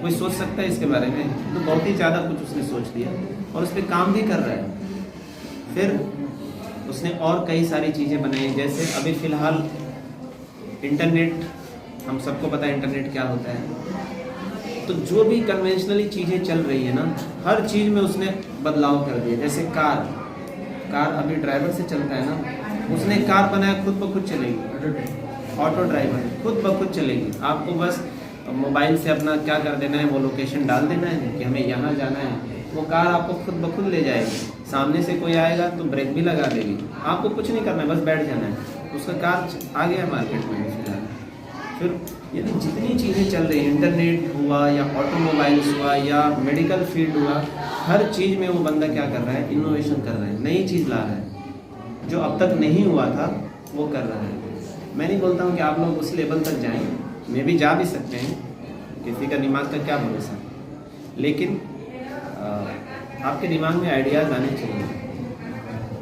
कोई सोच सकता है इसके बारे में? तो बहुत ही ज़्यादा कुछ उसने सोच लिया और उस पर काम भी कर रहा है। फिर उसने और कई सारी चीज़ें बनाई, जैसे अभी फ़िलहाल इंटरनेट, हम सबको पता है इंटरनेट क्या होता है। तो जो भी कन्वेंशनली चीज़ें चल रही है ना, हर चीज़ में उसने बदलाव कर दिया। जैसे कार अभी ड्राइवर से चलता है ना, उसने कार बनाया खुद ब खुद चलेगी, ऑटो ड्राइवर खुद ब खुद चलेगी। आपको बस मोबाइल से अपना क्या कर देना है, वो लोकेशन डाल देना है कि हमें यहाँ जाना है, वो कार आपको खुद ब खुद ले जाएगी। सामने से कोई आएगा तो ब्रेक भी लगा देगी, आपको कुछ नहीं करना है, बस बैठ जाना है। उसका कार आ गया मार्केट में फिलहाल। फिर यानी जितनी चीज़ें चल रही हैं, इंटरनेट हुआ या ऑटोमोबाइल्स हुआ या मेडिकल फील्ड हुआ, हर चीज़ में वो बंदा क्या कर रहा है, इनोवेशन कर रहा है, नई चीज़ ला रहा है। जो अब तक नहीं हुआ था वो कर रहा है। मैं नहीं बोलता हूँ कि आप लोग उस लेवल तक जाएं, मैं भी जा भी सकते हैं, किसी का दिमाग का क्या भरोसा, लेकिन आपके दिमाग में आइडियाज़ आने चाहिए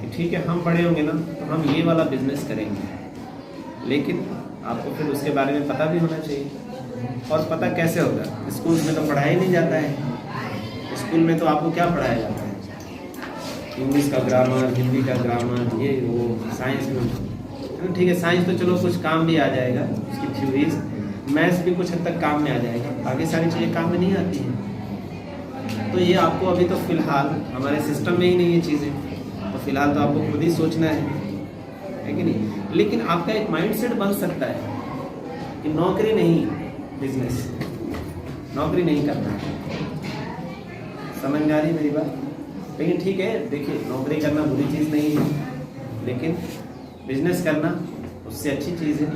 कि ठीक है हम बड़े होंगे ना तो हम ये वाला बिजनेस करेंगे। लेकिन आपको फिर उसके बारे में पता भी होना चाहिए। और पता कैसे होगा? स्कूल में तो पढ़ाया ही नहीं जाता है। स्कूल में तो आपको क्या पढ़ाया जाता है? इंग्लिश का ग्रामर, हिंदी का ग्रामर, ये वो। साइंस में ठीक है, साइंस तो चलो कुछ काम भी आ जाएगा, उसकी थ्योरीज। मैथ्स भी कुछ हद तक काम में आ जाएगा, बाकी सारी चीज़ें काम में नहीं आती हैं। तो ये आपको अभी तो फ़िलहाल हमारे सिस्टम में ही नहीं है चीज़ें, तो फ़िलहाल तो आपको खुद ही सोचना है कि नहीं? लेकिन आपका एक माइंडसेट बन सकता है कि नौकरी नहीं, बिजनेस, नौकरी नहीं करना है। समझ में आ रही मेरी बात? लेकिन ठीक है, देखिए नौकरी करना बुरी चीज़ नहीं है, लेकिन बिजनेस करना उससे अच्छी चीज़ है।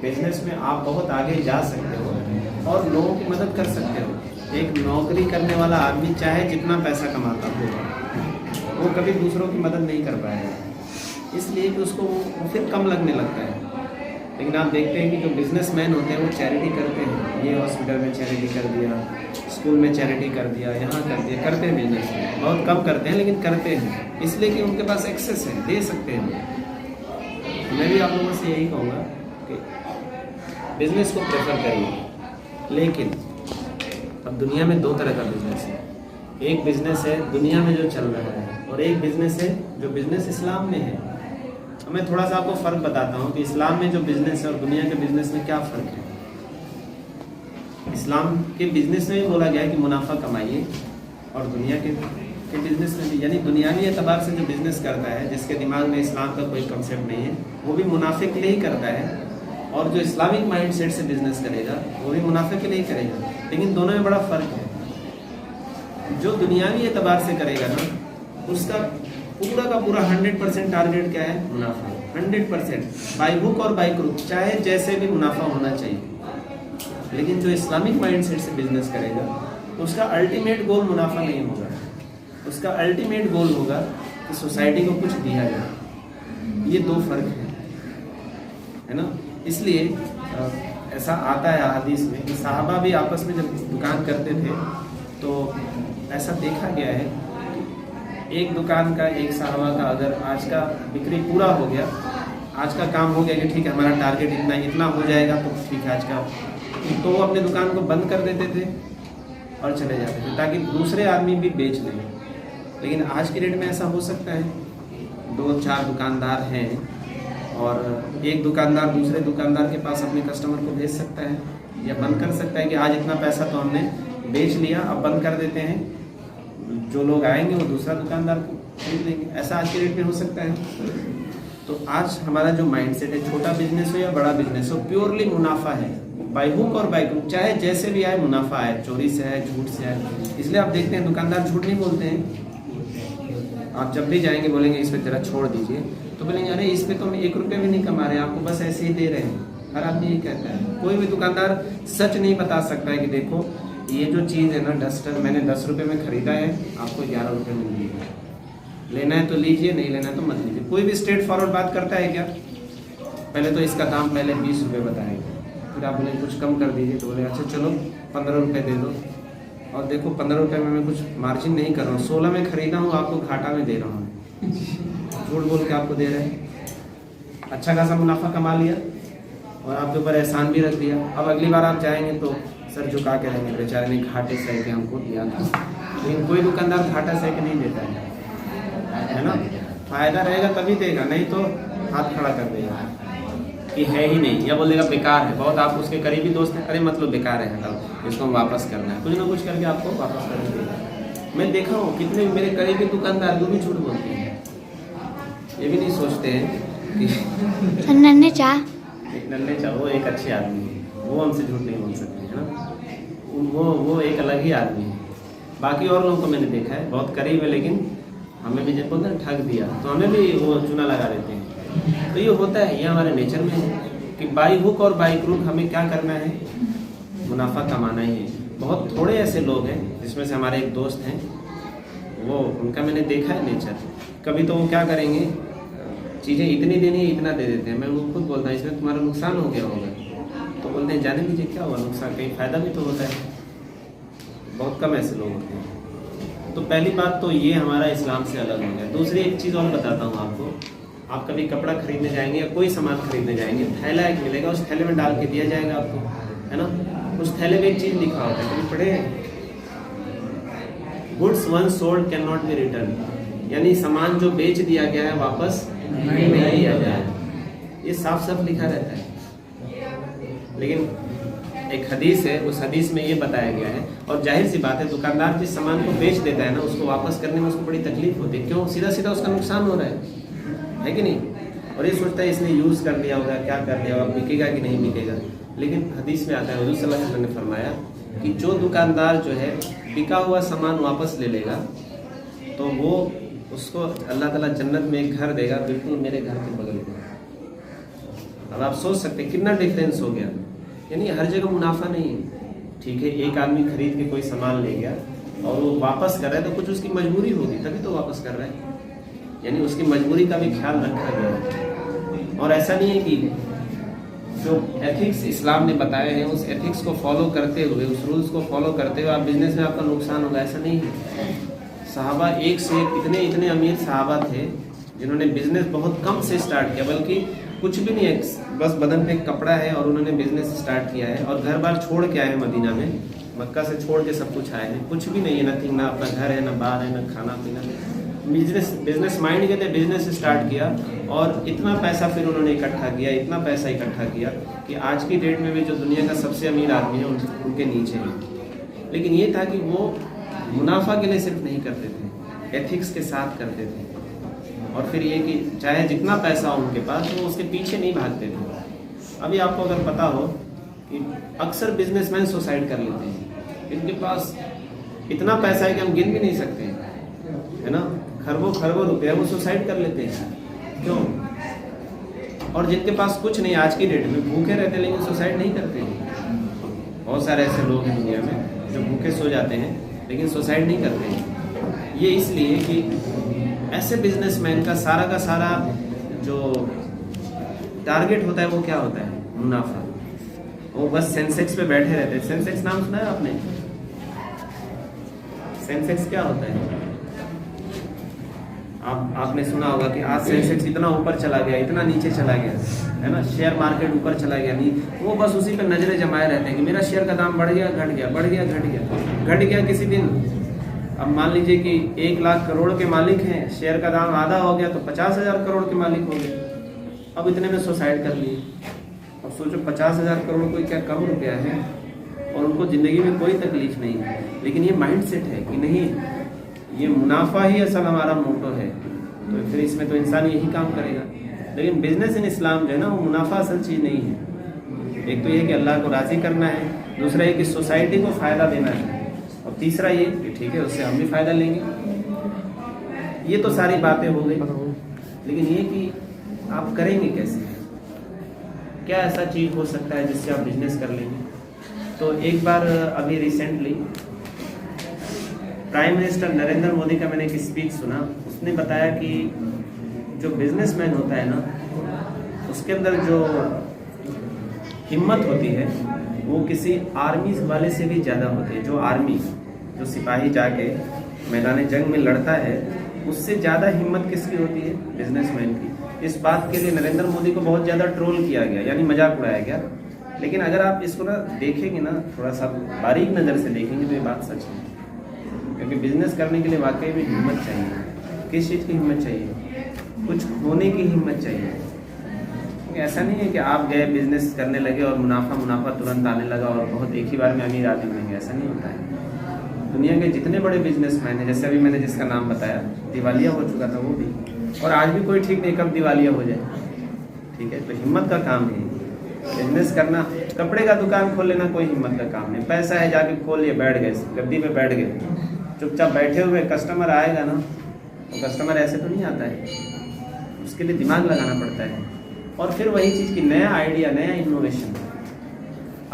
बिजनेस में आप बहुत आगे जा सकते हो और लोगों की मदद कर सकते हो। एक नौकरी करने वाला आदमी चाहे जितना पैसा कमाता होगा, वो कभी दूसरों की मदद नहीं कर पाएगा, इसलिए कि उसको वो फिर कम लगने लगता है। लेकिन आप देखते हैं कि जो बिजनेसमैन होते हैं वो चैरिटी करते हैं। ये हॉस्पिटल में चैरिटी कर दिया, स्कूल में चैरिटी कर दिया, यहाँ कर दिया, करते हैं। बिजनेस में बहुत कम करते हैं लेकिन करते हैं, इसलिए कि उनके पास एक्सेस है, दे सकते हैं। मैं भी आप लोगों से यही कहूँगा कि बिजनेस को प्रेफर करिए। लेकिन अब दुनिया में दो तरह का बिजनेस है। एक बिजनेस है दुनिया में जो चल रहा है, और एक बिजनेस है जो बिजनेस इस्लाम में है। तो मैं थोड़ा सा आपको फ़र्क बताता हूँ कि इस्लाम में जो बिजनेस है और दुनिया के बिजनेस में क्या फ़र्क है। इस्लाम के बिजनेस में भी बोला गया है कि मुनाफा कमाइए, और दुनिया के बिजनेस में भी, यानी दुनियावी एतबार से जो बिजनेस करता है, जिसके दिमाग में इस्लाम का कोई कंसेप्ट नहीं है, वो भी मुनाफे के लिए ही करता है। और जो इस्लामिक माइंडसेट से बिजनेस करेगा वो भी मुनाफे के लिए ही करेगा। लेकिन दोनों में बड़ा फ़र्क है। जो दुनियावी एतबार से करेगा ना, उसका पूरा का पूरा 100% टारगेट क्या है? मुनाफा। 100% बाई हुक और बाई क्रुक, चाहे जैसे भी मुनाफा होना चाहिए। लेकिन जो इस्लामिक माइंडसेट से बिजनेस करेगा, उसका अल्टीमेट गोल मुनाफा नहीं होगा, उसका अल्टीमेट गोल होगा कि सोसाइटी को कुछ दिया जाए। ये दो फर्क है ना। इसलिए ऐसा आता है हदीस में कि साहबा भी आपस में जब दुकान करते थे तो ऐसा देखा गया है कि एक दुकान का, एक साहबा का अगर आज का बिक्री पूरा हो गया, आज का काम हो गया कि ठीक है हमारा टारगेट इतना हो जाएगा तो ठीक है आज का, तो वो अपने दुकान को बंद कर देते थे और चले जाते थे ताकि दूसरे आदमी भी बेच लें। लेकिन आज की डेट में ऐसा हो सकता है, 2-4 दुकानदार हैं और एक दुकानदार दूसरे दुकानदार के पास अपने कस्टमर को भेज सकता है या बंद कर सकता है कि आज इतना पैसा तो हमने बेच लिया, अब बंद कर देते हैं, जो लोग आएंगे वो दूसरा दुकानदार को खरीद लेंगे। ऐसा आज के डेट में हो सकता है। तो आज हमारा जो माइंडसेट है, छोटा बिजनेस हो या बड़ा बिजनेस हो, प्योरली मुनाफा है, बाई हुक और बाई क्रुक, चाहे जैसे भी आए मुनाफा आए, चोरी से आए, झूठ से आए। इसलिए आप देखते हैं दुकानदार झूठ नहीं बोलते हैं। आप जब भी जाएंगे बोलेंगे इस पर जरा छोड़ दीजिए, तो बोलेंगे अरे इस पे तो हम 1 रुपये भी नहीं कमा रहे हैं, आपको बस ऐसे ही दे रहे हैं। हर आदमी ये कहता है, कोई भी दुकानदार सच नहीं बता सकता है कि देखो ये जो चीज़ है ना डस्टर, मैंने 10 रुपये में ख़रीदा है, आपको 11 रुपये में मिल है। लेना है तो लीजिए, नहीं लेना है तो मत लीजिए। कोई भी स्ट्रेट फॉरवर्ड बात करता है क्या? पहले तो इसका दाम पहले 20 रुपये बताएंगे, फिर आप बोले कुछ कम कर दीजिए, तो बोले अच्छा चलो 15 रुपये दे दो। और देखो 15 रुपये में मैं कुछ मार्जिन नहीं कर रहा हूँ, 16 में ख़रीदा हूँ, आपको घाटा में दे रहा हूँ, झूठ बोल के आपको दे रहे हैं। अच्छा खासा मुनाफा कमा लिया और आपके ऊपर एहसान भी रख दिया। अब अगली बार आप जाएंगे तो सर झुका के रहेंगे, बेचारे ने घाटे सह के हमको दिया था। लेकिन कोई दुकानदार घाटा सह के नहीं देता है ना, फायदा रहेगा तभी देगा, नहीं तो हाथ खड़ा कर देगा कि है ही नहीं, या बोलेगा बेकार है। बहुत आप उसके करीबी दोस्त हैं, अरे मतलब बेकार है, हटाओ इसको वापस करना है, कुछ ना कुछ करके आपको वापस कर देगा। मैं देखा हूँ कितने मेरे करीबी दुकानदार जो भी झूठ बोलते हैं, ये भी नहीं सोचते हैं कि नन्हे चाह वो एक अच्छे आदमी है, वो हमसे झूठ नहीं बोल सकते है ना, वो एक अलग ही आदमी है। बाकी और लोगों को मैंने देखा है बहुत करीब है, लेकिन हमें भी जब बोलते हैं ठग दिया तो हमें भी वो चूना लगा देते हैं। तो ये होता है, ये हमारे नेचर में है कि बाई हुक और बाई क्रूक हमें क्या करना है, मुनाफा कमाना ही है। बहुत थोड़े ऐसे लोग हैं, जिसमें से हमारे एक दोस्त हैं, वो उनका मैंने देखा है नेचर। कभी तो वो क्या करेंगे, चीज़ें इतनी देनी है इतना दे देते हैं। मैं वो खुद बोलता हूँ इसमें तुम्हारा नुकसान हो गया होगा, तो बोलते हैं जाने दीजिए क्या हुआ नुकसान, कहीं फ़ायदा भी तो होता है। बहुत कम ऐसे लोग होते हैं। तो पहली बात तो ये हमारा इस्लाम से अलग हो गया। दूसरी एक चीज़ और बताता हूँ आपको, आप कभी कपड़ा खरीदने जाएंगे या कोई सामान खरीदने जाएंगे, थैला एक मिलेगा, उस थैले में डाल के दिया जाएगा आपको, है ना। उस थैले में एक चीज़ लिखा होता है, कभी पढ़े, goods one sold can not be return, यानी सामान जो बेच दिया गया है वापस नहीं दिया जाए, ये साफ साफ लिखा रहता है। लेकिन एक हदीस है, उस हदीस में ये बताया गया है, और जाहिर सी बात है दुकानदार जिस सामान को बेच देता है ना, उसको वापस करने में उसको बड़ी तकलीफ होती है। क्यों? सीधा सीधा उसका नुकसान हो रहा है कि नहीं। और ये सोचता है इसने यूज़ कर लिया होगा, क्या कर लिया होगा, बिकेगा कि नहीं बिकेगा। लेकिन हदीस में आता है, हुज़ूर सल्लल्लाहु अलैहि वसल्लम ने फरमाया कि जो दुकानदार जो है बिका हुआ सामान वापस ले लेगा, तो वो उसको अल्लाह ताला जन्नत में एक घर देगा, बिल्कुल मेरे घर के बगल में। अब आप सोच सकते हैं कितना डिफरेंस हो गया। यानी हर जगह मुनाफा नहीं है। ठीक है, एक आदमी खरीद के कोई सामान ले गया और वो वापस कर रहा है, तो कुछ उसकी मजबूरी होगी तभी तो वापस कर रहा है, यानी उसकी मजबूरी का भी ख्याल रखा गया है। और ऐसा नहीं है कि जो एथिक्स इस्लाम ने बताए हैं उस एथिक्स को फॉलो करते हुए, उस रूल्स को फॉलो करते हुए आप बिजनेस में आपका नुकसान होगा, ऐसा नहीं है। सहाबा एक से एक इतने अमीर सहाबा थे जिन्होंने बिजनेस बहुत कम से स्टार्ट किया, बल्कि कुछ भी नहीं है, बस बदन पे एक कपड़ा है और उन्होंने बिजनेस स्टार्ट किया है, और घर बार छोड़ के आए हैं मदीना में, मक्का से छोड़ के सब कुछ आए हैं, कुछ भी नहीं है, नथिंग, ना अपना घर है, ना बार है, ना खाना पीना। बिजनेस माइंड के थे, बिजनेस स्टार्ट किया और इतना पैसा फिर उन्होंने इकट्ठा किया, इतना पैसा इकट्ठा किया कि आज की डेट में भी जो दुनिया का सबसे अमीर आदमी है उनके नीचे है। लेकिन ये था कि वो मुनाफा के लिए सिर्फ नहीं करते थे, एथिक्स के साथ करते थे। और फिर ये कि चाहे जितना पैसा हो उनके पास, वो उसके पीछे नहीं भागते थे। अभी आपको अगर पता हो कि अक्सर बिजनेसमैन सुसाइड कर लेते हैं, इनके पास इतना पैसा है कि हम गिन भी नहीं सकते, है ना, खरबों खरबों रुपया, वो सुसाइड कर लेते हैं। क्यों? और जिनके पास कुछ नहीं, आज की डेट में भूखे रहते हैं लेकिन सुसाइड नहीं करते। बहुत सारे ऐसे लोग हैं दुनिया में जो भूखे सो जाते हैं लेकिन सुसाइड नहीं करते हैं। ये इसलिए कि ऐसे बिजनेसमैन का सारा जो टारगेट होता है वो क्या होता है? मुनाफा। वो बस सेंसेक्स पे बैठे रहते हैं। सेंसेक्स नाम सुना है आपने? सेंसेक्स क्या होता है? आपने सुना होगा कि आज सेंसेक्स इतना ऊपर चला गया, इतना नीचे चला गया, है ना, शेयर मार्केट ऊपर चला गया, नहीं, वो बस उसी पे नजरें जमाए रहते हैं कि मेरा शेयर का दाम बढ़ गया, घट गया, बढ़ गया, घट गया, घट गया किसी दिन। अब मान लीजिए कि 1 लाख करोड़ के मालिक हैं, शेयर का दाम आधा हो गया तो 50,000 करोड़ के मालिक हो गए। अब इतने में सुसाइड कर लिए। अब सोचो 50,000 करोड़ कोई क्या कम रुपया है, और उनको ज़िंदगी में कोई तकलीफ नहीं है, लेकिन ये माइंड सेट है कि नहीं, ये मुनाफा ही असल हमारा मोटो है, तो फिर इसमें तो इंसान यही काम करेगा। लेकिन बिजनेस इन इस्लाम जो है ना, वो मुनाफा असल चीज़ नहीं है। एक तो ये कि अल्लाह को राज़ी करना है, दूसरा ये कि सोसाइटी को फ़ायदा देना है, और तीसरा ये कि ठीक है उससे हम भी फ़ायदा लेंगे। ये तो सारी बातें हो गई, लेकिन ये कि आप करेंगे कैसे? क्या ऐसा चीज़ हो सकता है जिससे आप बिजनेस कर लेंगे? तो एक बार अभी recently prime minister Narendra Modi का मैंने एक स्पीच सुना। उसने बताया कि जो बिजनेसमैन होता है ना, उसके अंदर जो हिम्मत होती है वो किसी आर्मी वाले से भी ज़्यादा होती है। जो आर्मी, जो सिपाही जाके मैदान जंग में लड़ता है, उससे ज़्यादा हिम्मत किसकी होती है? बिजनेसमैन की। इस बात के लिए नरेंद्र मोदी को बहुत ज़्यादा ट्रोल किया गया, यानी मजाक उड़ाया गया। लेकिन अगर आप इसको ना देखेंगे ना, थोड़ा सा बारीक नज़र से देखेंगे तो ये बात सच है। क्योंकि बिजनेस करने के लिए वाकई में हिम्मत चाहिए। किस चीज़ की हिम्मत चाहिए? कुछ खोने की हिम्मत चाहिए। ऐसा नहीं है कि आप गए बिजनेस करने लगे और मुनाफा तुरंत आने लगा और बहुत एक ही बार में अमीर आदमी बनेंगे, ऐसा नहीं होता है। दुनिया के जितने बड़े बिजनेसमैन हैं, जैसे अभी मैंने जिसका नाम बताया, दिवालिया हो चुका था वो भी, और आज भी कोई ठीक नहीं कब दिवालिया हो जाए। ठीक है, तो हिम्मत का काम है बिजनेस करना। कपड़े का दुकान खोल लेना कोई हिम्मत का काम नहीं। पैसा है, जाके खोल लिए, बैठ गए, गद्दी पे बैठ गए, चुपचाप बैठे हुए। कस्टमर आएगा ना, तो कस्टमर ऐसे तो नहीं आता है, उसके लिए दिमाग लगाना पड़ता है। और फिर वही चीज़ की नया आइडिया, नया इनोवेशन।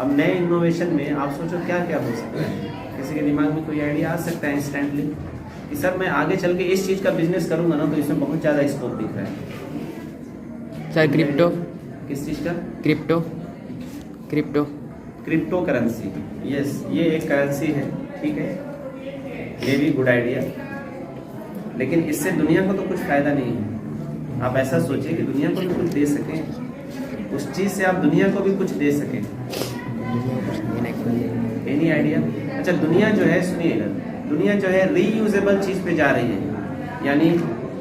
अब नए इनोवेशन में आप सोचो क्या क्या हो सकता है। किसी के दिमाग में कोई आइडिया आ सकता है इंस्टेंटली कि सर मैं आगे चल के इस चीज़ का बिजनेस करूंगा ना, तो इसमें बहुत ज़्यादा स्कोप दिख रहा है। सर क्रिप्टो, किस चीज़ का? Crypto crypto crypto currency. Yes, ये एक करेंसी है, ठीक है, ये भी गुड आइडिया। लेकिन इससे दुनिया को तो कुछ फ़ायदा नहीं है। आप ऐसा सोचिए कि दुनिया को भी कुछ दे सकें, उस चीज़ से आप दुनिया को भी कुछ दे सकें। Any idea? अच्छा, दुनिया जो है, सुनिएगा, दुनिया जो है रीयूजेबल चीज़ पे जा रही है। यानी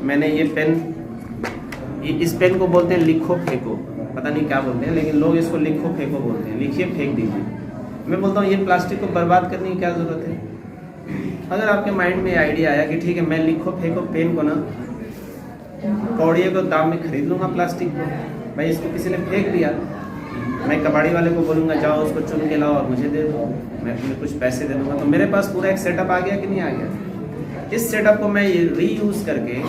मैंने ये पेन, इस पेन को बोलते हैं लिखो फेंको, पता नहीं क्या बोलते हैं, लेकिन लोग इसको लिखो फेंको बोलते हैं। लिखिए, फेंक दीजिए। मैं बोलता हूँ ये प्लास्टिक को बर्बाद करने की क्या ज़रूरत है? अगर आपके माइंड में आइडिया आया कि ठीक है, मैं लिखो फेंको पेन को ना कौड़िए को दाम में खरीद लूँगा, प्लास्टिक को, भाई इसको किसी ने फेंक दिया, मैं कबाड़ी वाले को बोलूँगा जाओ उसको चुन के लाओ और मुझे दे दो, मैं तुम्हें कुछ पैसे दे दूँगा, तो मेरे पास पूरा एक सेटअप आ गया कि नहीं आ गया? इस सेटअप को मैं रीयूज़ करके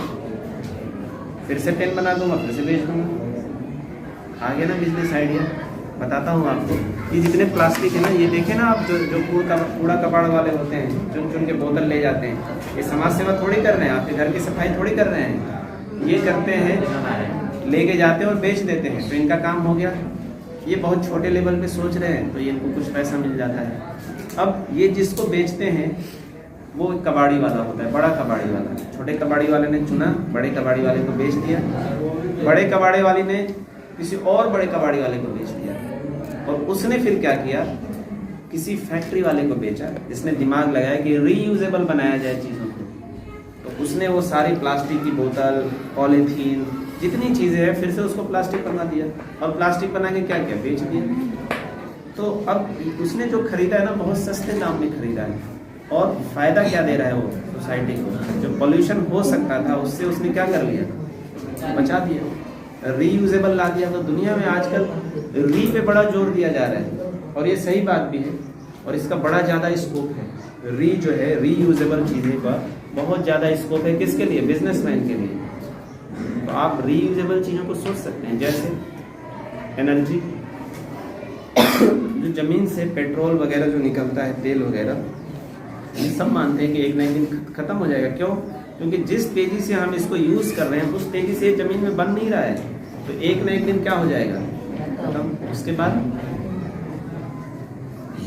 फिर से पेन बना दूँगा, फिर से बेच दूँगा। आ गया ना बिजनेस आइडिया। बताता हूँ आपको, ये जितने प्लास्टिक है ना, ये देखें ना आप, जो कूड़ा कबाड़ वाले होते हैं, चुन चुन के बोतल ले जाते हैं, ये समाज सेवा थोड़ी कर रहे हैं, आपके घर की सफाई थोड़ी कर रहे हैं। ये करते हैं, लेके जाते हैं और बेच देते हैं, तो इनका काम हो गया। ये बहुत छोटे लेवल पे सोच रहे हैं, तो ये इनको कुछ पैसा मिल जाता है। अब ये जिसको बेचते हैं वो कबाड़ी वाला होता है, बड़ा कबाड़ी वाला। छोटे कबाड़ी वाले ने चुना, बड़े कबाड़ी वाले को बेच दिया, बड़े कबाड़ी वाले ने किसी और बड़े कबाड़ी वाले को बेच दिया, और उसने फिर क्या किया, किसी फैक्ट्री वाले को बेचा जिसने दिमाग लगाया कि रीयूजेबल बनाया जाए चीज़ों को। तो उसने वो सारी प्लास्टिक की बोतल, पॉलीथीन, जितनी चीज़ें हैं, फिर से उसको प्लास्टिक बना दिया, और प्लास्टिक बना के क्या किया, बेच दिया। तो अब उसने जो खरीदा है ना, बहुत सस्ते दाम में खरीदा है, और फायदा क्या दे रहा है वो सोसाइटी को? जो पॉल्यूशन हो सकता था उससे उसने क्या कर लिया, बचा दिया, रीयूजेबल ला दिया। तो दुनिया में आजकल री पे बड़ा जोर दिया जा रहा है, और ये सही बात भी है, और इसका बड़ा ज़्यादा स्कोप है। री जो है, रीयूजेबल चीज़ें का बहुत ज़्यादा स्कोप है। किसके लिए? बिजनेसमैन के लिए। तो आप रीयूजेबल चीज़ों को सोच सकते हैं, जैसे एनर्जी, जो ज़मीन से पेट्रोल वगैरह जो निकलता है, तेल वगैरह, ये सब मानते हैं कि एक ना एक दिन खत्म हो जाएगा। क्यों? क्योंकि जिस तेज़ी से हम इसको यूज़ कर रहे हैं उस तेज़ी से ज़मीन में बन नहीं रहा है, तो एक ना एक दिन क्या हो जाएगा, खत्म। उसके बाद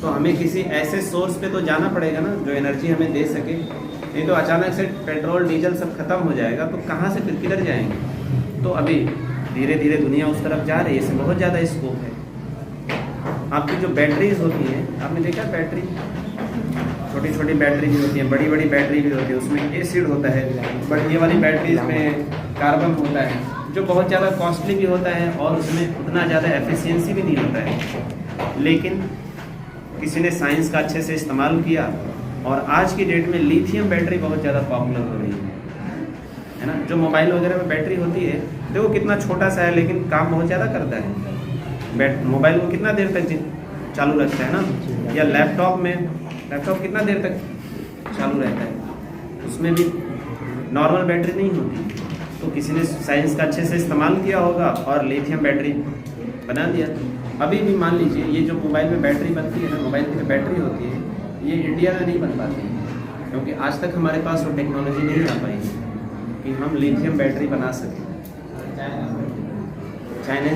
तो हमें किसी ऐसे सोर्स पे तो जाना पड़ेगा ना जो एनर्जी हमें दे सके। नहीं तो अचानक से पेट्रोल डीजल सब खत्म हो जाएगा, तो कहाँ से फिर किधर जाएंगे? तो अभी धीरे धीरे दुनिया उस तरफ जा रही है, इसमें बहुत ज़्यादा स्कोप है। आपकी जो बैटरीज होती हैं, आपने देखा बैटरी, छोटी छोटी बैटरी भी होती है, बड़ी बड़ी बैटरी भी होती है, उसमें एसिड होता है, बट ये वाली बैटरीज में कार्बन होता है, जो बहुत ज़्यादा कॉस्टली भी होता है, और उसमें उतना ज़्यादा एफिशिएंसी भी नहीं होता है। लेकिन किसी ने साइंस का अच्छे से इस्तेमाल किया, और आज की डेट में लिथियम बैटरी बहुत ज़्यादा पॉपुलर हो रही है ना। जो मोबाइल वगैरह में बैटरी होती है, देखो कितना छोटा सा है, लेकिन काम बहुत ज़्यादा करता है। मोबाइल को कितना देर तक चालू रखता है ना, या लैपटॉप कितना देर तक चालू रहता है, उसमें भी नॉर्मल बैटरी नहीं होती। तो किसी ने साइंस का अच्छे से इस्तेमाल किया होगा और लिथियम बैटरी बना दिया। अभी भी मान लीजिए ये जो मोबाइल में बैटरी बनती है ना, मोबाइल की जो बैटरी होती है, ये इंडिया में नहीं बन पाती है, क्योंकि आज तक हमारे पास वो टेक्नोलॉजी नहीं आ पाई कि हम लिथियम बैटरी बना सकें।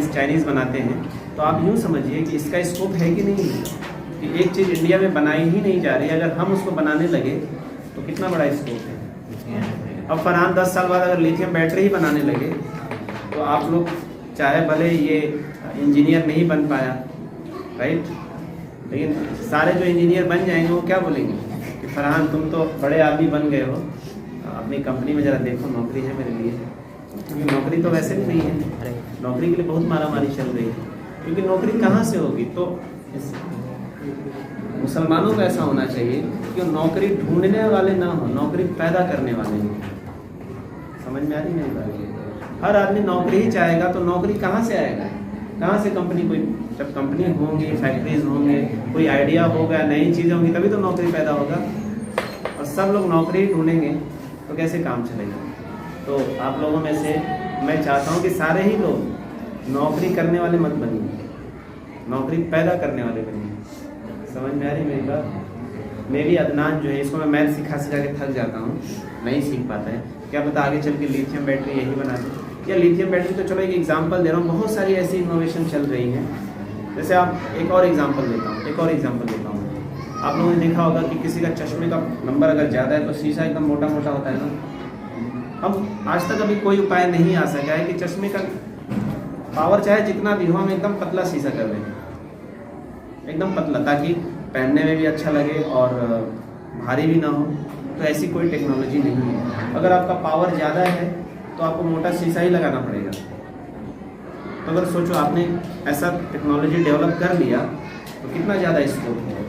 चाइनीज़ बनाते हैं। तो आप यूँ समझिए कि इसका स्कोप है कि नहीं है, कि एक चीज़ इंडिया में बनाई ही नहीं जा रही, अगर हम उसको बनाने लगे तो कितना बड़ा स्कोप है। अब फरहान 10 साल बाद अगर लिथियम बैटरी ही बनाने लगे तो आप लोग चाहे भले ये इंजीनियर नहीं बन पाया, राइट, लेकिन सारे जो इंजीनियर बन जाएंगे वो क्या बोलेंगे कि फरहान तुम तो बड़े आदमी बन गए हो, अपनी कंपनी में ज़रा देखो नौकरी है मेरे लिए, क्योंकि नौकरी तो वैसे भी नहीं है, नौकरी के लिए बहुत मारामारी चल रही है, क्योंकि नौकरी कहाँ से होगी। तो मुसलमानों को ऐसा होना चाहिए कि नौकरी ढूंढने वाले ना हो, नौकरी पैदा करने वाले हो। समझ में आ रही मेरी बात? हर आदमी नौकरी ही चाहेगा तो नौकरी कहाँ से आएगा, कहाँ से कंपनी, कोई जब कंपनी होंगी, फैक्ट्रीज होंगे, कोई आइडिया होगा, नई चीज़ें होंगी, तभी तो नौकरी पैदा होगा। और सब लोग नौकरी ढूंढेंगे तो कैसे काम चलेगा। तो आप लोगों में से मैं चाहता हूँ कि सारे ही लोग नौकरी करने वाले मत बनिए, नौकरी पैदा करने वाले बनिए। समझ में आ रही मेरी बात? मैं भी अदनान जो है, इसको मैं मैथ सिखा के थक जाता हूँ, नहीं सीख पाता है, क्या पता आगे चल के लिथियम बैटरी यही बना दे। या लिथियम बैटरी तो चलो एक एग्जांपल दे रहा हूँ, बहुत सारी ऐसी इनोवेशन चल रही हैं। जैसे आप एक और एग्जांपल देता हूँ, आप लोगों ने देखा होगा कि किसी का चश्मे का नंबर अगर ज़्यादा है तो शीशा एकदम मोटा मोटा होता है ना। हम आज तक अभी कोई उपाय नहीं आ सका है कि चश्मे का पावर चाहे जितना भी हो, हम एकदम पतला शीशा कर दें, एकदम पतला, ताकि पहनने में भी अच्छा लगे और भारी भी ना हो। तो ऐसी कोई टेक्नोलॉजी नहीं है। अगर आपका पावर ज़्यादा है तो आपको मोटा शीशा ही लगाना पड़ेगा। तो अगर सोचो आपने ऐसा टेक्नोलॉजी डेवलप कर लिया तो कितना ज़्यादा स्कोप है,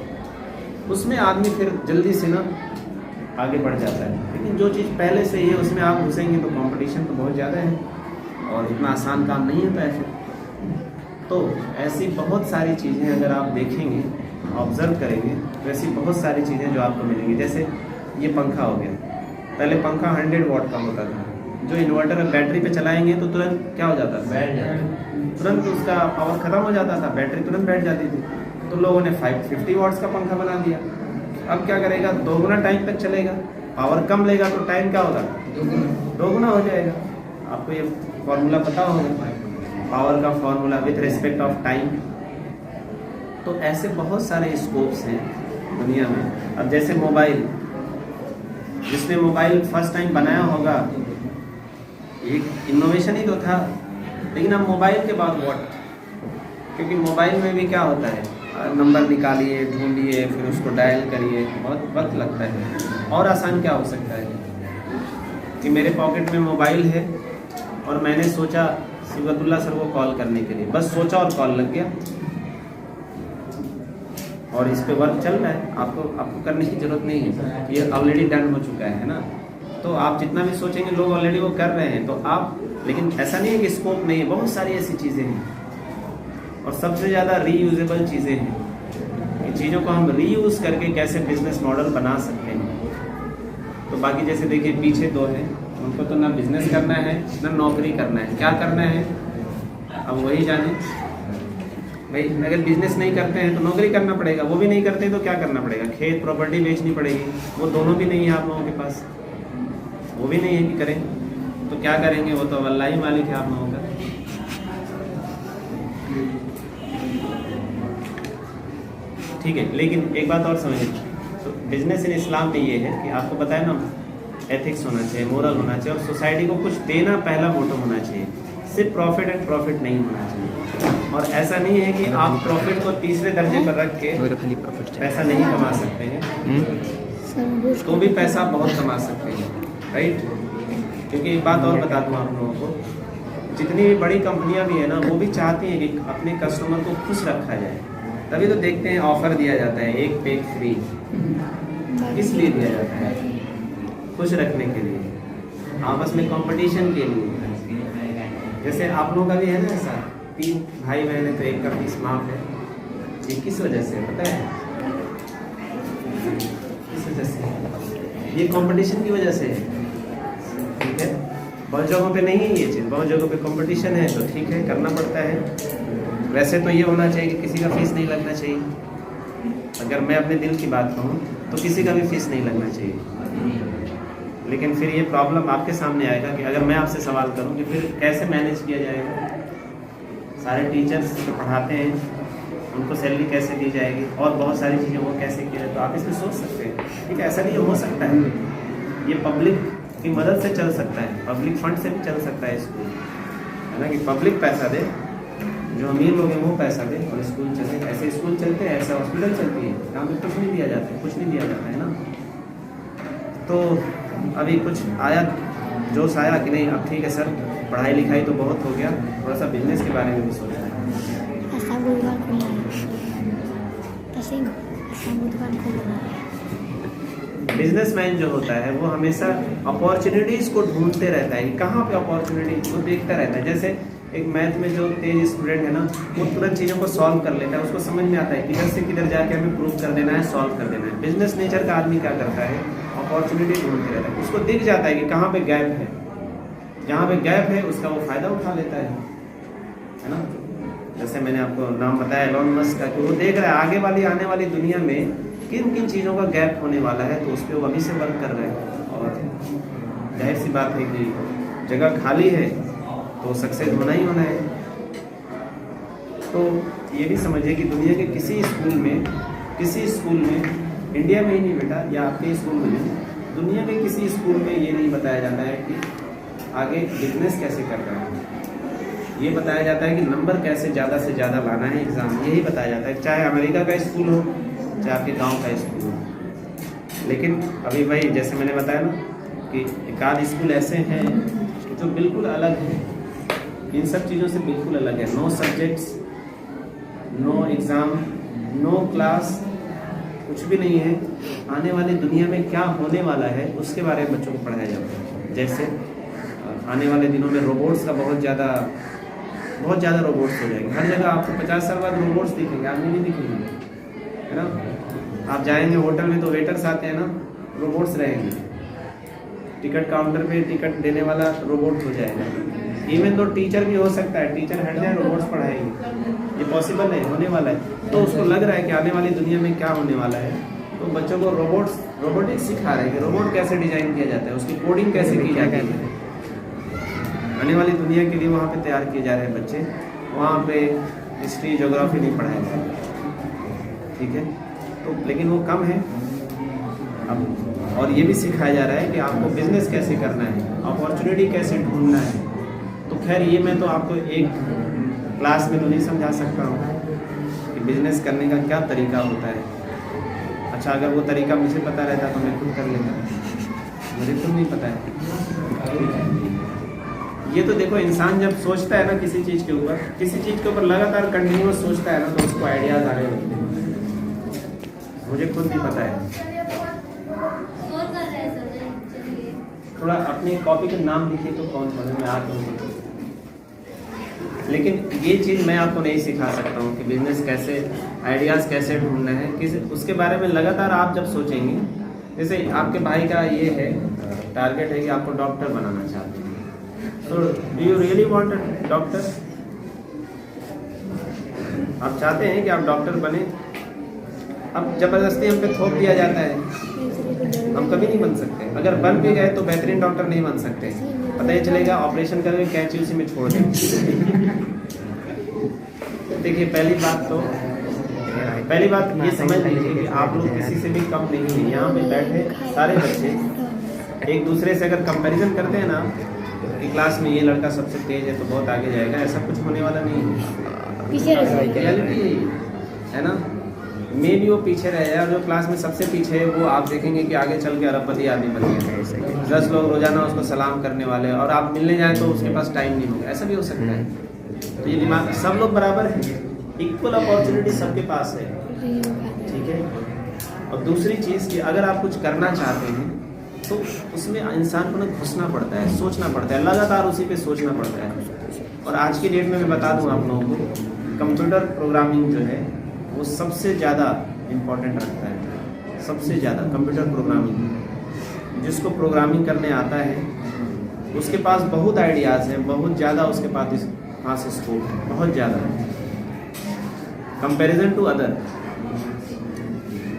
उसमें आदमी फिर जल्दी से ना आगे बढ़ जाता है। लेकिन जो चीज़ पहले से ही है उसमें आप घुसेंगे तो कंपटीशन तो बहुत ज़्यादा है और इतना आसान काम नहीं होता है फिर। तो ऐसी बहुत सारी चीज़ें अगर आप देखेंगे, ऑब्जर्व करेंगे, तो ऐसी बहुत सारी चीज़ें जो आपको मिलेंगी। जैसे ये पंखा हो गया, पहले पंखा 100 वाट का होता था, जो इन्वर्टर बैटरी पे चलाएंगे तो तुरंत क्या हो जाता था, तुरंत उसका पावर ख़त्म हो जाता था, बैटरी तुरंत बैठ जाती थी। तो लोगों ने 50 वाट्स का पंखा बना दिया। अब क्या करेगा, 2 गुना टाइम तक चलेगा, पावर कम लेगा तो टाइम क्या होगा, 2 गुना हो जाएगा। आपको ये फॉर्मूला पता होगा, पावर का formula with respect of time. तो ऐसे बहुत सारे स्कोप्स हैं दुनिया में। अब जैसे मोबाइल, जिसने मोबाइल फर्स्ट टाइम बनाया होगा, एक इनोवेशन ही तो था, लेकिन अब मोबाइल के बाद व्हाट, क्योंकि मोबाइल में भी क्या होता है, नंबर निकालिए, ढूंढिए, फिर उसको डायल करिए, बहुत वक्त लगता है। और आसान क्या हो सकता है कि मेरे पॉकेट में मोबाइल है और मैंने सोचा सिबतुल्लाह सर को कॉल करने के लिए, बस सोचा और कॉल लग गया और इस पे वर्क चल रहा है। आपको करने की ज़रूरत नहीं है, ये ऑलरेडी डन हो चुका है ना। तो आप जितना भी सोचेंगे लोग ऑलरेडी वो कर रहे हैं, तो आप, लेकिन ऐसा नहीं है कि स्कोप नहीं है, बहुत सारी ऐसी चीज़ें हैं और सबसे ज़्यादा रीयूजेबल चीज़ें हैं। इन चीज़ों को हम रीयूज़ करके कैसे बिजनेस मॉडल बना सकते हैं। तो बाकी जैसे देखिए पीछे 2 हैं, उनको तो ना बिजनेस करना है ना नौकरी करना है, क्या करना है अब वही जाने। भाई अगर बिजनेस नहीं करते हैं तो नौकरी करना पड़ेगा, वो भी नहीं करते तो क्या करना पड़ेगा, खेत प्रॉपर्टी बेचनी पड़ेगी, वो दोनों भी नहीं है आप लोगों के पास, वो भी नहीं है कि करें, तो क्या करेंगे, वो तो अल्लाह ही मालिक है आप लोगों का। ठीक है, लेकिन एक बात और समझिए, तो बिजनेस इन इस्लाम में ये है कि आपको बताया ना, एथिक्स होना चाहिए, मोरल होना चाहिए और सोसाइटी को कुछ देना पहला मोटो होना चाहिए। सिर्फ प्रॉफिट एंड प्रॉफिट नहीं होना चाहिए। और ऐसा नहीं है कि आप प्रॉफिट को तीसरे दर्जे पर रख के पैसा नहीं कमा सकते हैं, तो भी पैसा बहुत कमा सकते हैं, राइट। क्योंकि एक बात और बता दूँ आप लोगों को, जितनी भी बड़ी कंपनियां भी है ना, वो भी चाहती हैं कि अपने कस्टमर को खुश रखा जाए, तभी तो देखते हैं ऑफर दिया जाता है, एक पे एक फ्री। किस लिए दिया जाता है, खुश रखने के लिए, आपस में कंपटीशन के लिए। जैसे आप लोगों का भी है ना ऐसा, 3 भाई बहन है तो एक का फीस माफ है, ये किस वजह से पता है, किस वजह से, ये कंपटीशन की वजह से है, ठीक है। बहुत जगहों पे नहीं है ये चीज़, बहुत जगहों पे कंपटीशन है तो ठीक है करना पड़ता है। वैसे तो ये होना चाहिए कि किसी का फीस नहीं लगना चाहिए। अगर मैं अपने दिल की बात कहूँ तो किसी का भी फीस नहीं लगना चाहिए। लेकिन फिर ये प्रॉब्लम आपके सामने आएगा कि अगर मैं आपसे सवाल करूँ कि फिर कैसे मैनेज किया जाएगा। सारे टीचर्स जो पढ़ाते हैं उनको सैलरी कैसे दी जाएगी और बहुत सारी चीज़ें वो कैसे किया जाए, तो आप इसमें सोच सकते हैं। ठीक है, ऐसा नहीं हो सकता है, ये पब्लिक की मदद से चल सकता है, पब्लिक फंड से भी चल सकता है स्कूल, है ना, कि पब्लिक पैसा दे, जो अमीर लोग हैं वो पैसा दे और स्कूल चले। ऐसे स्कूल चलते हैं, ऐसे हॉस्पिटल चलती है, यहाँ पे कुछ नहीं दिया जाता है, कुछ नहीं दिया जाता है ना। तो अभी कुछ आया, जोश आया कि नहीं अब ठीक है सर, पढ़ाई लिखाई तो बहुत हो गया, थोड़ा सा बिजनेस के बारे में भी सोचना है। ऐसा बुधवार खुला है, ऐसे ऐसा बुधवार खुला है। बिजनेसमैन जो होता है वो हमेशा अपॉर्चुनिटीज़ को ढूंढते रहता है, कहाँ पे अपॉर्चुनिटी वो देखता रहता है। जैसे एक मैथ में जो तेज स्टूडेंट है ना, वो तुरंत चीज़ों को सॉल्व कर लेता है, उसको समझ में आता है किधर से किधर जाके हमें प्रूव कर देना है, सॉल्व कर देना है। बिजनेस नेचर का आदमी क्या करता है, अपॉर्चुनिटी ढूंढते रहता है, उसको दिख जाता है कि कहाँ पे गैप है, जहाँ पे गैप है उसका वो फ़ायदा उठा लेता है ना। जैसे मैंने आपको नाम बताया एलोन मस्क का, कि वो देख रहा है आगे वाली आने वाली दुनिया में किन किन चीज़ों का गैप होने वाला है, तो उस पर वो अभी से वर्क कर रहे हैं। और जाहिर सी बात है कि जगह खाली है तो सक्सेस होना ही होना है। तो ये भी समझिए कि दुनिया के किसी स्कूल में, इंडिया में ही नहीं बेटा, या आपके स्कूल में नहीं, दुनिया के किसी स्कूल में ये नहीं बताया जाता है कि आगे बिजनेस कैसे करना है। ये बताया जाता है कि नंबर कैसे ज़्यादा से ज़्यादा लाना है एग्ज़ाम, यही बताया जाता है, चाहे अमेरिका का स्कूल हो चाहे आपके गांव का स्कूल हो। लेकिन अभी भाई जैसे मैंने बताया ना कि एक आध स्कूल ऐसे हैं जो बिल्कुल अलग हैं, इन सब चीज़ों से बिल्कुल अलग है। No subjects, no exam, no class, कुछ भी नहीं है। आने वाली दुनिया में क्या होने वाला है उसके बारे में बच्चों को पढ़ाया जाता है। जैसे आने वाले दिनों में रोबोट्स का बहुत ज़्यादा रोबोट्स हो जाएंगे। हर जगह आपको 50 साल बाद रोबोट्स दिखेंगे, आदमी नहीं दिखेंगे, है ना। आप जाएंगे होटल में तो वेटर्स आते हैं ना, रोबोट्स रहेंगे। टिकट काउंटर पे टिकट देने वाला रोबोट हो जाएगा। इवन तो टीचर भी हो सकता है, टीचर हट जाए रोबोट्स पढ़ाएंगे, ये पॉसिबल है, होने वाला है। तो उसको लग रहा है कि आने वाली दुनिया में क्या होने वाला है, तो बच्चों को रोबोटिक्स सिखा रहे हैं कि रोबोट कैसे डिजाइन किया जाता है, उसकी कोडिंग कैसे की जाती है। आने वाली दुनिया के लिए वहाँ पे तैयार किए जा रहे हैं बच्चे, वहाँ पे हिस्ट्री ज्योग्राफी नहीं पढ़ाया जा रहा, ठीक है। तो लेकिन वो कम है अब, और ये भी सिखाया जा रहा है कि आपको बिजनेस कैसे करना है, अपॉर्चुनिटी कैसे ढूंढना है। तो खैर ये मैं तो आपको एक क्लास में तो नहीं समझा सकता हूँ कि बिजनेस करने का क्या तरीका होता है। अच्छा, अगर वो तरीका मुझे पता रहता तो मैं खुद कर लेता, मुझे खुद नहीं पता है। ये तो देखो, इंसान जब सोचता है ना किसी चीज़ के ऊपर लगातार कंटिन्यूस सोचता है ना, तो उसको आइडियाज आने लगते हैं। मुझे खुद नहीं पता है। थोड़ा अपनी कॉपी के नाम लिखिए तो कौन सा मैं आता हूँ। लेकिन ये चीज़ मैं आपको नहीं सिखा सकता हूँ कि बिजनेस कैसे, आइडियाज़ कैसे ढूंढना है, किस उसके बारे में लगातार आप जब सोचेंगे। जैसे आपके भाई का ये है टारगेट है कि आपको डॉक्टर बनाना चाहते हैं, तो do you really want a doctor? आप चाहते हैं कि आप डॉक्टर बने? अब ज़बरदस्ती हम पे थोप दिया जाता है, हम कभी नहीं बन सकते। अगर बन भी गए तो बेहतरीन डॉक्टर नहीं बन सकते। पता ही चलेगा ऑपरेशन करके कैंची उसी में छोड़ दें। देखिए, पहली बात ये समझ लीजिए कि आप लोग किसी से भी कम नहीं हैं। यहाँ पे बैठे सारे बच्चे एक दूसरे से अगर कंपैरिजन करते हैं ना कि क्लास में ये लड़का सबसे तेज है तो बहुत आगे जाएगा, ऐसा कुछ होने वाला नहीं है। पीछे रह जाएगा, रियलिटी है ना। मे भी वो पीछे रह जाए, और जो क्लास में सबसे पीछे है वो आप देखेंगे कि आगे चल के अरबपति आदमी बन गया। 10 लोग रोजाना उसको सलाम करने वाले, और आप मिलने जाएं तो उसके पास टाइम नहीं होगा, ऐसा भी हो सकता है। तो ये दिमाग, सब लोग बराबर है, इक्वल अपॉर्चुनिटी सबके पास है, ठीक है। और दूसरी चीज़ कि अगर आप कुछ करना चाहते हैं तो उसमें इंसान को ना घुसना पड़ता है, सोचना पड़ता है, लगातार उसी पे सोचना पड़ता है। और आज की डेट में मैं बता दूं आप लोगों को, कंप्यूटर प्रोग्रामिंग जो है वो सबसे ज़्यादा इम्पोर्टेंट रखता है, सबसे ज़्यादा कंप्यूटर प्रोग्रामिंग। जिसको प्रोग्रामिंग करने आता है उसके पास बहुत आइडियाज़ हैं, बहुत ज़्यादा उसके पास स्कोप है, बहुत ज़्यादा है। Comparison to other.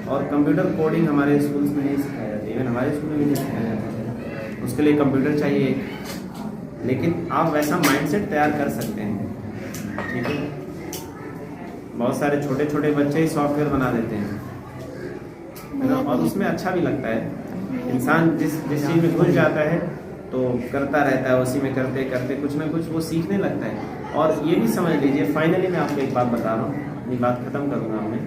और कंप्यूटर कोडिंग हमारे स्कूल्स में नहीं सिखाया जाता, इवन हमारे स्कूल में भी नहीं सिखाया जाता। उसके लिए कंप्यूटर चाहिए, लेकिन आप वैसा माइंडसेट तैयार कर सकते हैं, ठीक है। बहुत सारे छोटे छोटे बच्चे ही सॉफ्टवेयर बना देते हैं, है ना, और उसमें अच्छा भी लगता है। इंसान जिस चीज़ में घुस जाता है तो करता रहता है, उसी में करते करते कुछ ना कुछ वो सीखने लगता है। और ये भी समझ लीजिए, फाइनली मैं आपको एक बात बता रहा हूँ, अपनी बात ख़त्म करूँगा मैं,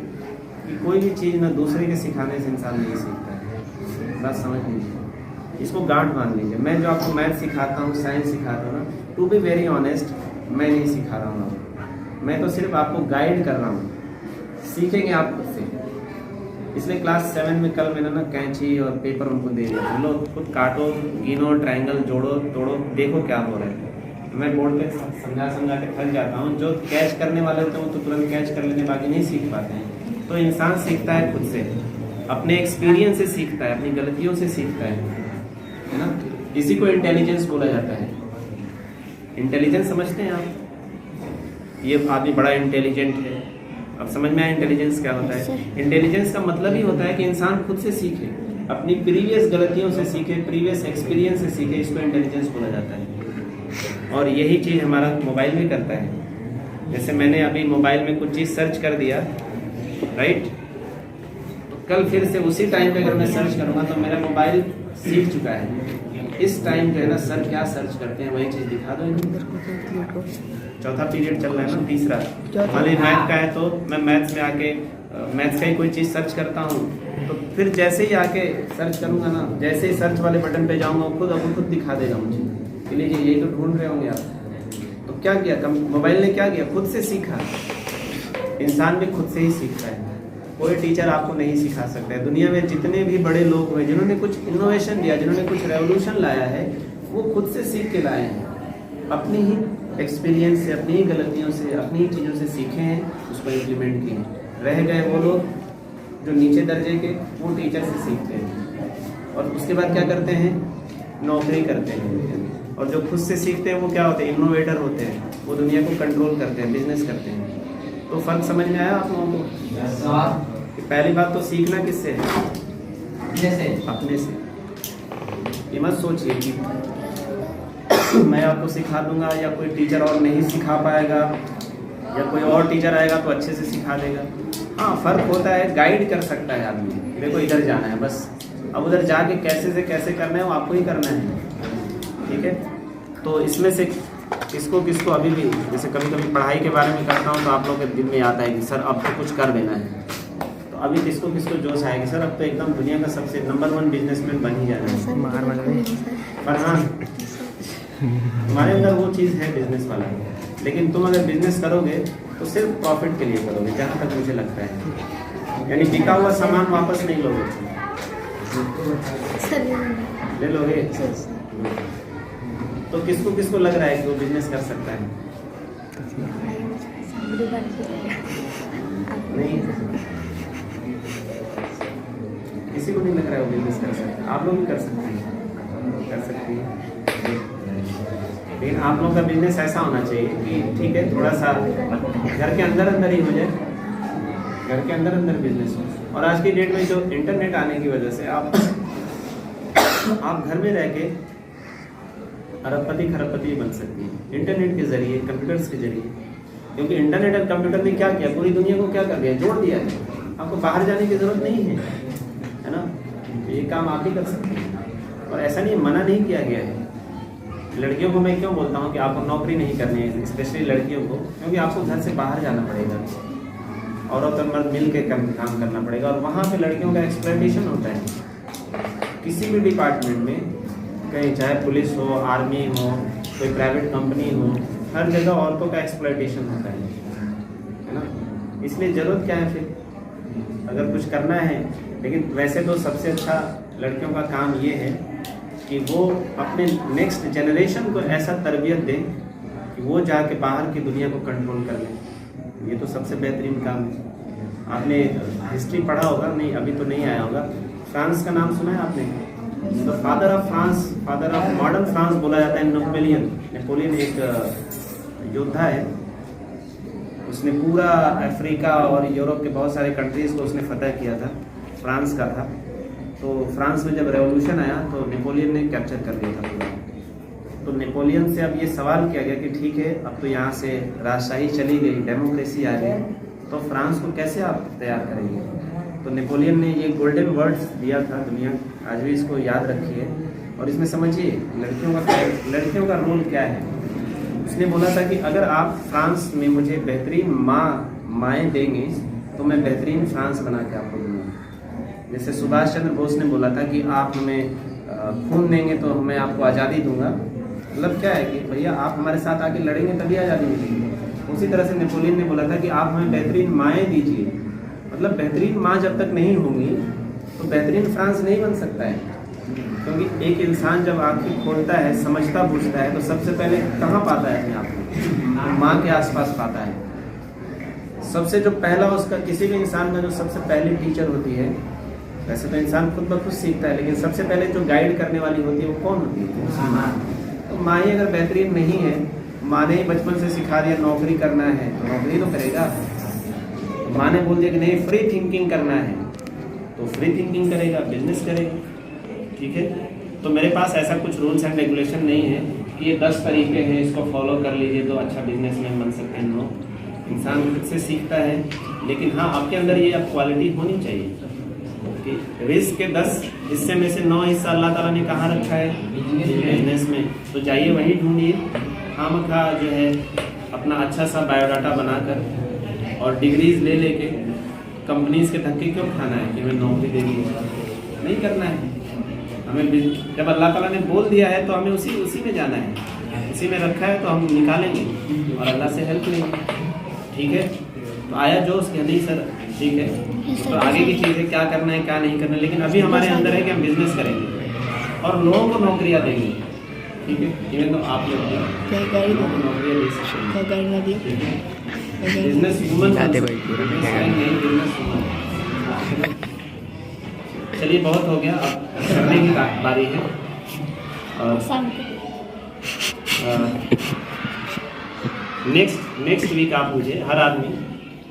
कि कोई भी चीज़ ना दूसरे के सिखाने से इंसान नहीं सीखता है। बात समझ लीजिए, इसको गांठ बांध लीजिए। मैं जो आपको मैथ सिखाता हूँ, साइंस सिखाता हूँ ना, टू बी वेरी ऑनेस्ट, मैं नहीं सिखा रहा हूँ आपको, मैं तो सिर्फ आपको गाइड कर रहा हूँ, सीखेंगे आप खुद से। इसलिए क्लास 7 में कल मैंने ना कैंची और पेपर उनको दे दिया, बोलो खुद काटो, गिनो, ट्रायंगल जोड़ो तोड़ो, देखो क्या हो रहा है। मैं बोर्ड पे समझा के थक जाता हूँ। जो कैच करने वाले होते हैं वो तो तुरंत कैच कर लेते हैं, बाकी नहीं सीख पाते हैं। तो इंसान सीखता है खुद से, अपने एक्सपीरियंस से सीखता है, अपनी गलतियों से सीखता है ना। इसी को इंटेलिजेंस बोला जाता है। इंटेलिजेंस समझते हैं आप? ये आदमी बड़ा इंटेलिजेंट है, अब समझ में आया इंटेलिजेंस क्या होता है? इंटेलिजेंस का मतलब ही होता है कि इंसान खुद से सीखे, अपनी प्रीवियस गलतियों से सीखे, प्रीवियस एक्सपीरियंस से सीखे, इसको इंटेलिजेंस बोला जाता है। और यही चीज़ हमारा मोबाइल भी करता है। जैसे मैंने अभी मोबाइल में कुछ चीज़ सर्च कर दिया, राइट, तो कल फिर से उसी टाइम पे अगर मैं सर्च करूँगा तो मेरा मोबाइल सीख चुका है इस टाइम जो है ना, सर क्या सर्च करते हैं वही चीज़ दिखा दो। चौथा पीरियड चल रहा है ना, तीसरा मान लीजिए मैथ का है, तो मैं मैथ्स में आके मैथ्स का ही कोई चीज़ सर्च करता हूँ, तो फिर जैसे ही आके सर्च करूँगा ना, जैसे ही सर्च वाले बटन पे जाऊँगा खुद दिखा देगा मुझे कि लीजिए यही तो ढूंढ रहे होंगे आप। तो क्या किया मोबाइल ने, क्या किया, खुद से सीखा। इंसान भी खुद से ही सीखता है, कोई टीचर आपको नहीं सिखा सकता है। दुनिया में जितने भी बड़े लोग हुए जिन्होंने कुछ इनोवेशन दिया, जिन्होंने कुछ रेवोल्यूशन लाया है, वो खुद से सीख के लाए हैं, अपनी ही एक्सपीरियंस से, अपनी ही गलतियों से, अपनी ही चीज़ों से सीखे हैं, उसको इम्प्लीमेंट किए। रह गए वो लोग जो नीचे दर्जे के, वो टीचर से सीखते हैं और उसके बाद क्या करते हैं, नौकरी करते हैं। और जो खुद से सीखते हैं वो क्या होते हैं, इनोवेटर होते हैं, वो दुनिया को कंट्रोल करते हैं, बिजनेस करते हैं। तो फर्क समझ में आया आप लोगों को? कि पहली बात तो सीखना किससे है, अपने से। ये मत सोचिए कि मैं आपको सिखा दूंगा या कोई टीचर और नहीं सिखा पाएगा या कोई और टीचर आएगा तो अच्छे से सिखा देगा। हाँ, फर्क होता है, गाइड कर सकता है आदमी, देखो इधर जाना है बस, अब उधर जाके कैसे से कैसे करना है वो आपको ही करना है, ठीक है। तो इसमें से किसको अभी भी, जैसे कभी कभी पढ़ाई के बारे में करता हूँ तो आप लोगों के दिल में आता है कि सर अब तो कुछ कर देना है, तो अभी किसको जोश आएगा, सर अब तो एकदम दुनिया का सबसे नंबर 1 बिजनेसमैन बन ही जाना है। पर हाँ, तुम्हारे अंदर वो चीज़ है बिजनेस वाला, लेकिन तुम अगर बिजनेस करोगे तो सिर्फ प्रॉफिट के लिए करोगे, जहाँ तक मुझे लगता है। यानी बिका हुआ सामान वापस नहीं लोगे, ले लोगे। तो किसको लग रहा है कि वो बिजनेस कर सकता है? नहीं, किसी को नहीं लग रहा है वो बिजनेस कर सकता है। आप लोग भी कर सकते हैं, कर सकते हैं, लेकिन आप लोग का बिजनेस ऐसा होना चाहिए कि ठीक है, थोड़ा सा घर के अंदर ही हो जाए, घर के अंदर बिजनेस हो। और आज की डेट में जो इंटरनेट आने की वजह से आप घर में रह के अरबपति खरबपति बन सकती है, इंटरनेट के जरिए, कंप्यूटर्स के जरिए। क्योंकि इंटरनेट और कंप्यूटर ने क्या किया, पूरी दुनिया को क्या कर दिया, जोड़ दिया है। आपको बाहर जाने की जरूरत नहीं है ना, ये काम आप ही कर सकते हैं। और ऐसा नहीं, मना नहीं किया गया है। लड़कियों को मैं क्यों बोलता हूँ कि आपको नौकरी नहीं करनी है, स्पेशली लड़कियों को, क्योंकि आपको घर से बाहर जाना पड़ेगा, औरत और मर्द मिल के काम करना पड़ेगा, और वहाँ पे लड़कियों का एक्सप्लॉयटेशन होता है। किसी भी डिपार्टमेंट में, कहीं चाहे पुलिस हो, आर्मी हो, कोई प्राइवेट कंपनी हो, हर जगह औरतों का एक्सप्लॉयटेशन होता है ना। इसलिए ज़रूरत क्या है फिर, अगर कुछ करना है। लेकिन वैसे तो सबसे अच्छा लड़कियों का काम ये है कि वो अपने नेक्स्ट जनरेशन को ऐसा तरबियत दें कि वो जाके बाहर की दुनिया को कंट्रोल कर लें। ये तो सबसे बेहतरीन काम है। आपने हिस्ट्री पढ़ा होगा, नहीं अभी तो नहीं आया होगा, फ्रांस का नाम सुना है आपने? तो father of France, father of modern France बोला जाता है नेपोलियन। नेपोलियन एक योद्धा है, उसने पूरा अफ्रीका और यूरोप के बहुत सारे कंट्रीज़ को उसने फतह किया था, फ्रांस का था। तो फ्रांस में जब रेवोल्यूशन आया तो नेपोलियन ने कैप्चर कर लिया था पूरा। तो नेपोलियन से अब ये सवाल किया गया कि ठीक है, अब तो यहाँ से राजशाही चली गई, डेमोक्रेसी आ गई, तो फ्रांस को कैसे आप तैयार करेंगे? तो नेपोलियन ने ये गोल्डन वर्ड्स दिया था, दुनिया आज भी इसको याद रखी है। और इसमें समझिए लड़कियों का रोल क्या है। उसने बोला था कि अगर आप फ्रांस में मुझे बेहतरीन माएँ देंगे तो मैं बेहतरीन फ्रांस बना के आपको दूँगा। जैसे सुभाष चंद्र बोस ने बोला था कि आप हमें खून देंगे तो मैं आपको आज़ादी दूंगा। मतलब क्या है कि भैया आप हमारे साथ आके लड़ेंगे तभी आज़ादी मिलेगी। उसी तरह से नेपोलियन ने बोला था कि आप हमें बेहतरीन माएँ दीजिए। मतलब बेहतरीन माँ जब तक नहीं होंगी तो बेहतरीन फ्रांस नहीं बन सकता है। क्योंकि एक इंसान जब आँखें खोलता है, समझता बूझता है, तो सबसे पहले कहाँ पाता है अपने आप को? माँ के आसपास पाता है। सबसे जो पहला उसका किसी भी इंसान का जो सबसे पहली टीचर होती है, वैसे तो इंसान खुद ब खुद सीखता है, लेकिन सबसे पहले जो गाइड करने वाली होती है वो कौन होती है? माँ। तो माँ ही अगर बेहतरीन नहीं है, माँ ने ही बचपन से सिखा दिया नौकरी करना है तो नौकरी तो करेगा। माँ ने बोल दिया कि नहीं फ्री थिंकिंग करना है तो फ्री थिंकिंग करेगा, बिजनेस करेगा। ठीक है, तो मेरे पास ऐसा कुछ रूल्स एंड रेगुलेशन नहीं है कि ये 10 तरीके हैं, इसको फॉलो कर लीजिए तो अच्छा बिजनेसमैन बन सकते हैं। नो, इंसान खुद से सीखता है, लेकिन हाँ आपके अंदर ये अब क्वालिटी होनी चाहिए कि रिस्क के 10 हिस्से में से 9 हिस्सा अल्लाह ताला ने कहाँ रखा है? बिजनेस में। तो जाइए वही ढूंढिए। खामखा जो है अपना अच्छा सा बायोडाटा बनाकर और डिग्रीज ले लेके कंपनीज के धक्के क्यों खाना है कि हमें नौकरी दे दी? नहीं करना है हमें। जब अल्लाह ताला ने बोल दिया है तो हमें उसी में जाना है, उसी में रखा है तो हम निकालेंगे और अल्लाह से हेल्प लेंगे। ठीक है, तो आया जो उसके नहीं सर ठीक है, तो आगे की चीज़ें क्या करना है क्या नहीं करना, लेकिन अभी हमारे अंदर है कि हम बिजनेस करेंगे और लोगों को नौकरियाँ देंगे। ठीक है, इवन तो आप लोग लोगों को नौकरियाँ दे सकते हैं। बिजनेस वूमन नहीं, बिजनेस वूमन। चलिए बहुत हो गया, अब करने की बारी है। नेक्स्ट वीक आप मुझे हर आदमी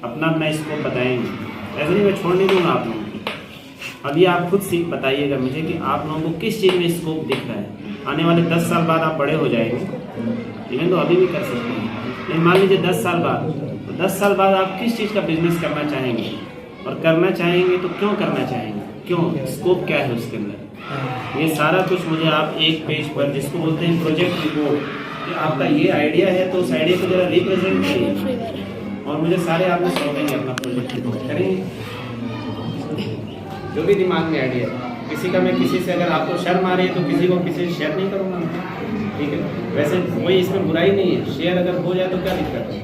अपना अपना स्कोप बताएंगे। ऐसे नहीं मैं छोड़ नहीं दूंगा आप लोगों को। अभी आप खुद सीख बताइएगा मुझे कि आप लोगों को किस चीज़ में स्कोप दिख रहा है। आने वाले 10 साल बाद आप बड़े हो जाएंगे, इवन तो अभी भी कर सकते हैं, लेकिन मान लीजिए 10 साल बाद, तो 10 साल बाद आप किस चीज़ का बिजनेस करना चाहेंगे, और करना चाहेंगे तो क्यों करना चाहेंगे, क्यों, स्कोप क्या है उसके अंदर। ये सारा कुछ मुझे आप एक पेज पर, जिसको बोलते हैं प्रोजेक्ट रिपोर्ट, कि आपका ये आइडिया है तो उस आइडिया को जरा रिप्रेजेंट करिए और मुझे सारे आपने सौंपेंगे अपना प्रोजेक्ट रिपोर्ट करेंगे। जो भी दिमाग में आइडिया है, किसी का मैं किसी से अगर आपको शर्म आ रही है तो किसी को किसी से शेयर नहीं करूँगा। ठीक है, वैसे कोई इसमें बुराई नहीं है, शेयर अगर हो जाए तो क्या दिक्कत है।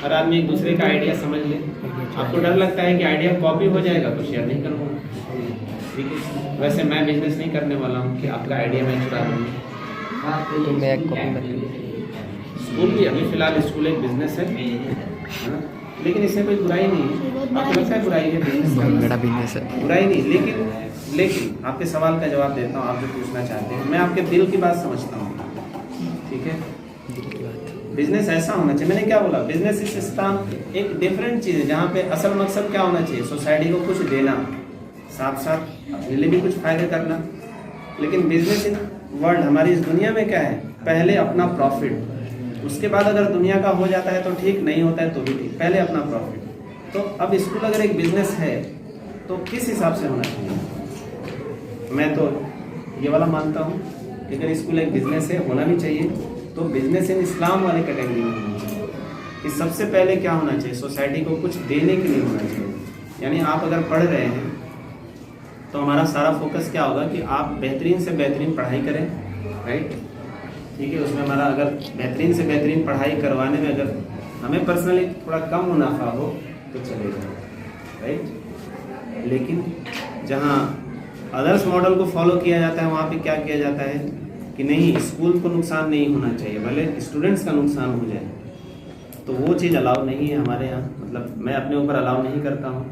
हर आदमी एक दूसरे का आइडिया समझ ले। आपको डर लगता है कि आइडिया कॉपी हो जाएगा तो शेयर नहीं करूँगा। ठीक है, वैसे मैं बिजनेस नहीं करने वाला हूँ कि आपका आइडिया मैं चुरा लूँगा। तो मैं एक कॉपी स्कूल भी अभी फिलहाल स्कूल एक बिजनेस है, लेकिन इसमें कोई बुराई नहीं है। आपको लगता है बुराई है बिजनेस बहुत बड़ा बिजनेस है, बुराई नहीं, लेकिन आपके सवाल का जवाब देता हूँ। आप जो पूछना चाहते हैं, मैं आपके दिल की बात समझता हूँ। ठीक है, दिल की बात। बिजनेस ऐसा होना चाहिए, मैंने क्या बोला, बिजनेस इस स्थान एक डिफरेंट चीज़ है जहाँ पे असल मकसद क्या होना चाहिए, सोसाइटी को कुछ देना, साथ साथ अपने लिए भी कुछ फायदे करना। लेकिन बिजनेस इन वर्ल्ड, हमारी इस दुनिया में क्या है, पहले अपना प्रॉफिट, उसके बाद अगर दुनिया का हो जाता है तो ठीक, नहीं होता है तो भी ठीक, पहले अपना प्रॉफिट। तो अब स्कूल अगर एक बिजनेस है तो किस हिसाब से होना चाहिए? मैं तो ये वाला मानता हूँ कि अगर स्कूल एक बिजनेस है, होना भी चाहिए, तो बिजनेस इन इस्लाम वाले कैटेगरी में होना चाहिए कि सबसे पहले क्या होना चाहिए, सोसाइटी को कुछ देने के लिए होना चाहिए। यानी आप अगर पढ़ रहे हैं तो हमारा सारा फोकस क्या होगा कि आप बेहतरीन से बेहतरीन पढ़ाई करें, राइट। ठीक है, उसमें हमारा अगर बेहतरीन से बेहतरीन पढ़ाई करवाने में अगर हमें पर्सनली थोड़ा कम मुनाफा हो तो चलेगा, राइट। लेकिन जहाँ अदर्स मॉडल को फॉलो किया जाता है वहाँ पे क्या किया जाता है कि नहीं, स्कूल को नुकसान नहीं होना चाहिए, भले स्टूडेंट्स का नुकसान हो जाए, तो वो चीज़ अलाउ नहीं है हमारे यहाँ। मतलब मैं अपने ऊपर अलाउ नहीं करता हूँ।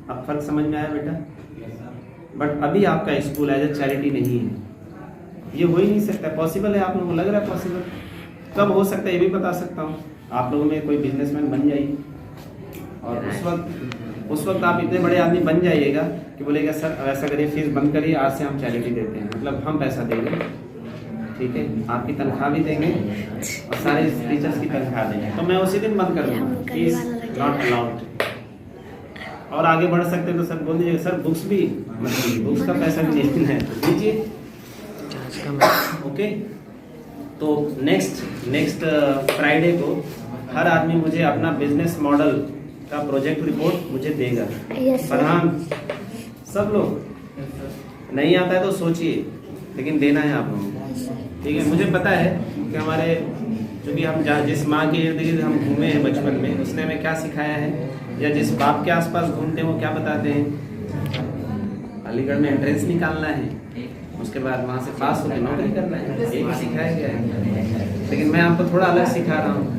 अब फर्क समझ में आया बेटा? बट अभी आपका स्कूल एज ए चैरिटी नहीं है, ये हो ही नहीं सकता। पॉसिबल है? आप लोगों को लग रहा है पॉसिबल? कब हो सकता है ये भी बता सकता हूँ। आप लोगों में कोई बिजनेसमैन बन जाइए, और उस वक्त आप इतने बड़े आदमी बन जाइएगा कि बोलेगा सर ऐसा करिए, फीस बंद करिए, आज से हम चैरिटी देते हैं, मतलब हम पैसा देंगे, ठीक है, आपकी तनख्वाह भी देंगे और सारे टीचर्स की तनख्वाह देंगे, तो मैं उसी दिन बंद कर दूँगा, फीस नॉट अलाउड। और आगे बढ़ सकते हैं तो सर बोल दीजिएगा सर बुक्स भी, मतलब बुक्स का पैसा भी नहीं है, तो दीजिए, ओके। तो नेक्स्ट फ्राइडे को हर आदमी मुझे अपना बिजनेस मॉडल का प्रोजेक्ट रिपोर्ट मुझे देगा। Yes, sir. प्रधान सब लोग, नहीं आता है तो सोचिए, लेकिन देना है आप लोगों को, ठीक है। मुझे पता है कि हमारे चूँकि हम जिस माँ के इर्द गिर्द हम घूमे हैं बचपन में, उसने हमें क्या सिखाया है, या जिस बाप के आसपास घूमते हैं वो क्या बताते हैं, अलीगढ़ में एंट्रेंस निकालना है, उसके बाद वहाँ से पास होकर नौकरी करना है, यही सिखाया गया है। लेकिन मैं आपको थोड़ा अलग सिखा रहा हूँ